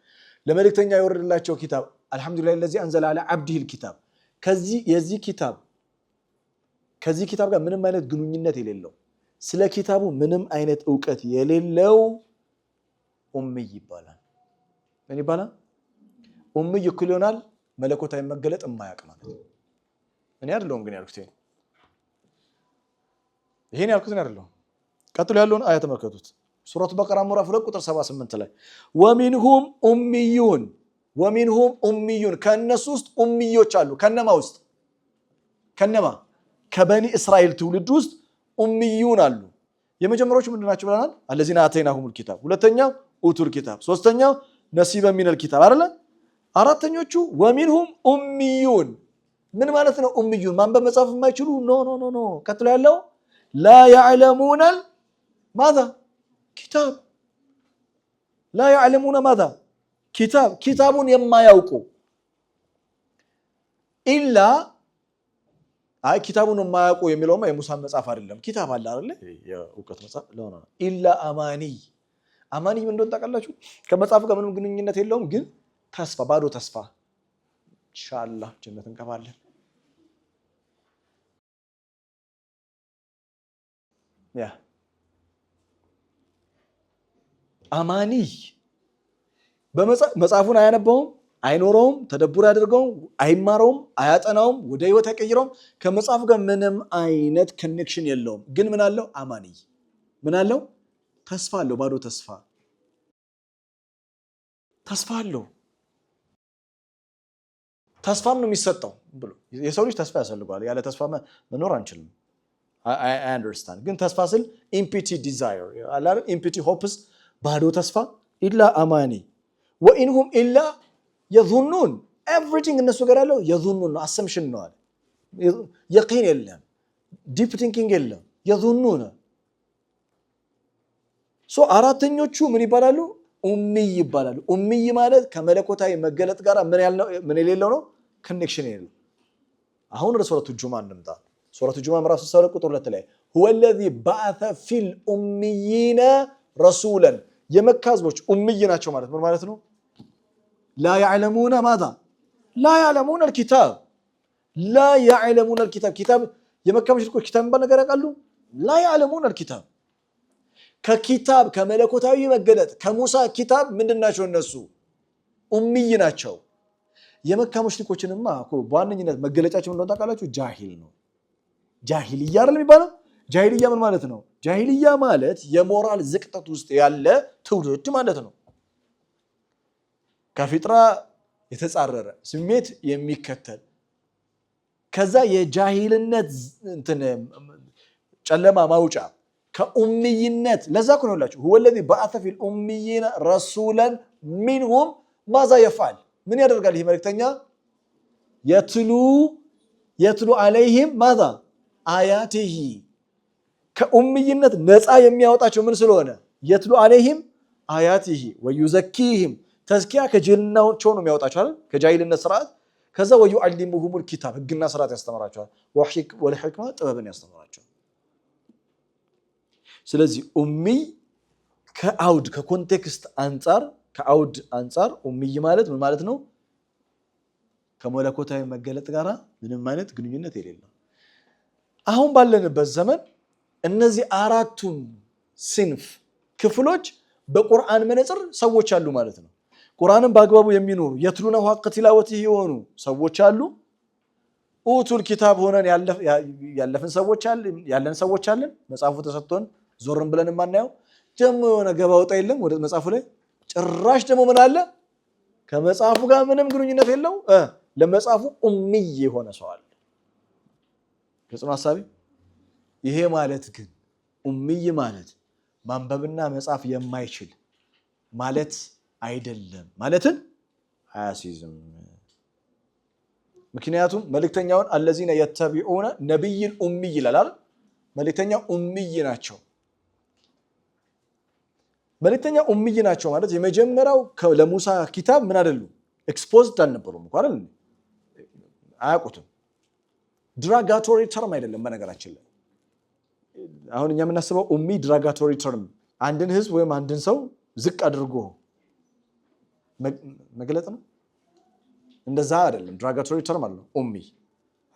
ለመልእክተኛ የወረደላቸው ኪታብ አልሐምዱሊላህ الذي انزل على عبده الكتاب ከዚህ ኪታብ ጋር ምንም አይነት ግንኙነት የሌለው ስለ ኪታቡ ምንም አይነት ዕውቀት የሌለው ኡምይ ይባላል። ምን ይባላል? ኡምይ ይኩልናል መለኮታዊ መገለጥ የማያውቅ ማለት ነው። እኔ አይደለሁም ግን ያልኩት ይሄን ያልኩት እኔ አይደለሁም። ቀጥሎ ያለውን አያ ተመልከቱት። ሱረቱ በቀራ ምዕራፍ 2 ቁጥር 78 ላይ ወሚንሁም ኡሚዩን ከነሱ ውስጥ ኡሚዮች አሉ። ከነማ ከበኒ እስራኤል ትውልድ ውስጥ ኡሚዩን አሉ። የመጀመሪያዎቹ ምንድናቸው ብለናል? الذين آتيناهم الكتاب። ሁለተኛው ኡቱል ኪታብ። ሶስተኛው ነሲበ ሚነል ኪታብ አይደለ? አራተኞቹ ወሚንሁም ኡሚዩን ምን ማለት ነው? ኡሚዩን ማንበብ መጻፍ የማይችሉ ኖ። ቀጥሎ ያለው ላ يعلمون ماذا ኪታብ ላ يعلمون ماذا ኪታቡን የማያውቁ ኢላ ኪታቡን የማያውቁ የሚለውማ የሙሳን መጽሐፍ አይደለም። ኪታብ አለ አይደለ? የእውቀት መጽሐፍ ነው። ኢላ አማኒ ምን እንደሆነ ታውቃላችሁ? ከመጽሐፍ ጋር ምንም ግንኙነት የለውም፣ ግን ተስፋ ባዶ ተስፋ ኢንሻአላህ ጀነት እንገባለን። አማኒ በመጽሐፉን አያነበውም፣ አይኖረውም፣ ተደቡር ያደርገውም፣ አይማረውም፣ አያጠናውም፣ ወደ ህይወት አይቀይረውም። ከመጽሐፉ ጋር ምንም አይነት ኮኔክሽን የለውም። ግን ምን አለው? አማኒ ምን አለው? ተስፋ አለው። ባዶ ተስፋ አለው። ተስፋም ነው የሚሰጠው ብሎ የሰው ልጅ ተስፋ ያስፈልገዋል። ያለ ተስፋ መኖር አንችልም። I understand። ግን ተስፋ ስል ኢምፒቲ ዲዛየር አላረ ኢምፒቲ ሆፕስ ባዶ ተስፋ ኢላ አማኒ ወኢንሁም ኢላ የዙኑን ኤቭሪቲንግ እነሱ ጋር ያለው የዙኑን ነው፣ አሰምሽን ነው አለ። የቂን የለም፣ ዲፕ ቲንኪንግ የለም፣ የዙኑን አራተኞቹ ምን ይባላሉ? ኡሚይ ይባላሉ። ኡሚይ ማለት ከመለኮታዊ መገለጥ ጋር ምን የሌለው ነው? ኮኔክሽን የሌለው። አሁን ወደ ሱረቱ ጁማ እንምጣ። ሱረቱ ጁማ ምዕራፍ 32 ቁጥር 2 ላይ هو الذي بعث في الأميين رسولا የመካ ህዝቦች ኡሚይ ናቸው ማለት ምን ማለት ነው? لا يعلمون ماذا لا يعلمون الكتاب كتاب የመካ ሙሽሪኮች ኪታብ ባል ነገር ያውቃሉ? لا يعلمون الكتاب ከኪታብ ከመለኮታዊ መገለጥ ከሙሳ ኪታብ ምንድናቸው? እነሱ ኡሚይ ናቸው። የመካ ሙሽሪኮችንማ በዋነኝነት መገለጫቸው እንደሆነ ታውቃላችሁ? ጃሂል ነው። ጃሂልያ አይደል የሚባለው? ጃሂልያ ምን ማለት ነው? ጃሂልያ ማለት የሞራል ዝቅጠት ውስጥ ያለ ትውልድ ማለት ነው። ከፊጥራ የተጻረረ ስሜት የሚከተል ከዛ የጃሂልነት ጨለማ ማውጫ ከኡሚይነት ለዛ እኮ ነው ያላችሁ هو الذي بعث في الأميين رسولا منهم ماذا يفعل ምን ያደርጋል? ይሄ መልእክተኛ يتلو عليهم ماذا آياته ከኡሚይነት ነፃ የሚያወጣቸው ምን ስለሆነ يتلو عليهم آياته ويزكيهم ተዝኪያ ከጅልናቸው ነው የሚያወጣቸው አይደል? ከጃሂልነት ስርዓት ከዛ ويعلمهم الكتاب ህግና ስርዓት ያስተምራቸዋል። والحكمة ጥበብን ያስተምራቸዋል። ስለዚህ ኡሚይ ከአውድ ከኮንቴክስት አንፃር ኡሚይ ማለት ምን ማለት ነው? ከመለኮታዊ መገለጥ ጋር ምንም አይነት ግንኙነት የሌለው። አሁን ባለንበት ዘመን እነዚህ አራቱን ሲንፍ ክፍሎች በቁርአን መነጽር ሰዎች አሉ ማለት ነው። ቁርአንን በአግባቡ የሚኖሩ የትሉነ ሐቅ ቲላወቲሂ የሆኑ ሰዎች አሉ። ኡቱል ኪታብ ሆነን ያለፈን ሰዎች አለን። መጽሐፉ ተሰጥቶን ዞርን ብለን ማናየው ደግሞ የሆነ ገባ ወጣ የለም ወደ መጽሐፉ ላይ ጭራሽ ደግሞ ምን አለ? ከመጽሐፉ ጋር ምንም ግንኙነት የለው ለመጽሐፉ ኡሚይ የሆነ ሰው አለ። ግልጽ ሐሳቢ። ይሄ ማለት ግን ኡሚይ ማለት ማንበብና መጻፍ የማይችል ማለት አይደለም። ማለትን አያሲዝም። ምክንያቱም መልእክተኛውን الذين يتبعون نبي الأمي ይላል። መልእክተኛው ኡምይ ናቸው። መልእክተኛው ኡምይ ናቸው ማለት የመጀመሪያው ለሙሳ ኪታብ ምን አይደሉ ኤክስፖዝድ አልነበሩም እኮ አይደል? አያውቁትም። ድራጋቶሪ ተርም አይደለም በነገራችን ላይ። አሁን እኛ የምናስበው ኡሚ ድራጋቶሪ ተርም አንድን ህዝብ ወይም አንድን ሰው ዝቅ አድርጎ መግለጽ ነው። እንደዛ አይደለም። ድራጋቶሪ ተርም አለ ኡሚ።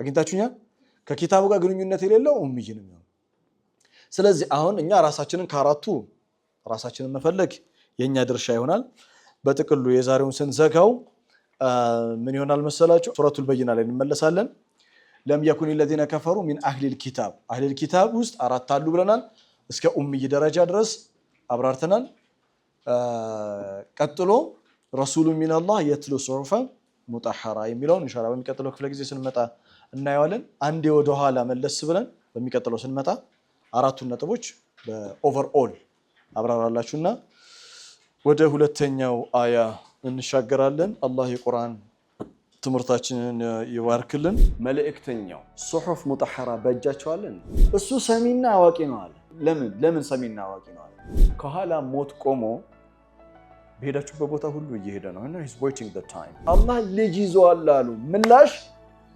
አግኝታችሁኛል? ከኪታቡ ጋር ግንኙነት የሌለው ኡሚይ ነው። ስለዚህ አሁን እኛ ራሳችንን ከአራቱ ራሳችንን መፈለግ የኛ ድርሻ ይሆናል። በጥቅሉ የዛሬውን ስንዘጋው ምን ይሆናል መሰላችሁ? ሱረቱል በይና ላይ እንመለሳለን። ለም የኩን الذين كفروا من اهل الكتاب اهل الكتاب ውስጥ አራት አሉ ብለናል። እስከ ኡምይ ደረጃ ድረስ አብራርተናል። ቀጥሎ ረሱሉ ሚነላህ የትሉ ሱሑፈ ሙጠሐራ የሚለውን ኢንሻአላህ በሚቀጥለው ክፍለ ጊዜ ስንመጣ እናየዋለን። አንዴ ወደ ኋላ መለስ ብለን በሚቀጥለው ስንመጣ አራቱን ነጥቦች በኦቨርኦል አብራራላችሁና ወደ ሁለተኛው አያ እንሻገራለን። አላህ የቁርአን ትምህርታችንን ይባርክልን። መልእክተኛው ሱሑፍ ሙጠሐራ በእጃቸው አለን። እሱ ሰሚና አዋቂ ነው አለ። ለምን ሰሚና አዋቂ ነው አለ? ከኋላ ሞት ቆሞ በሄዳችሁበት ቦታ ሁሉ እየሄደ ነው እና he's waiting the time። አላህ ልጅ ይዟል አሉ። ምላሽ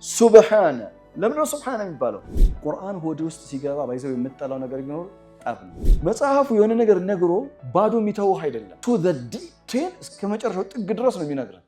ሱብሃነ። ለምን ነው ሱብሃነ የሚባለው? ቁርአን ሆድ ውስጥ ሲገባ ባይዘው የምትጠላው ነገር ቢኖር ጣፍ ነው። መጽሐፉ የሆነ ነገር ነግሮ ባዶ የሚተውህ አይደለም። to the detail እስከ መጨረሻው ጥግ ድረስ ነው የሚነግረን።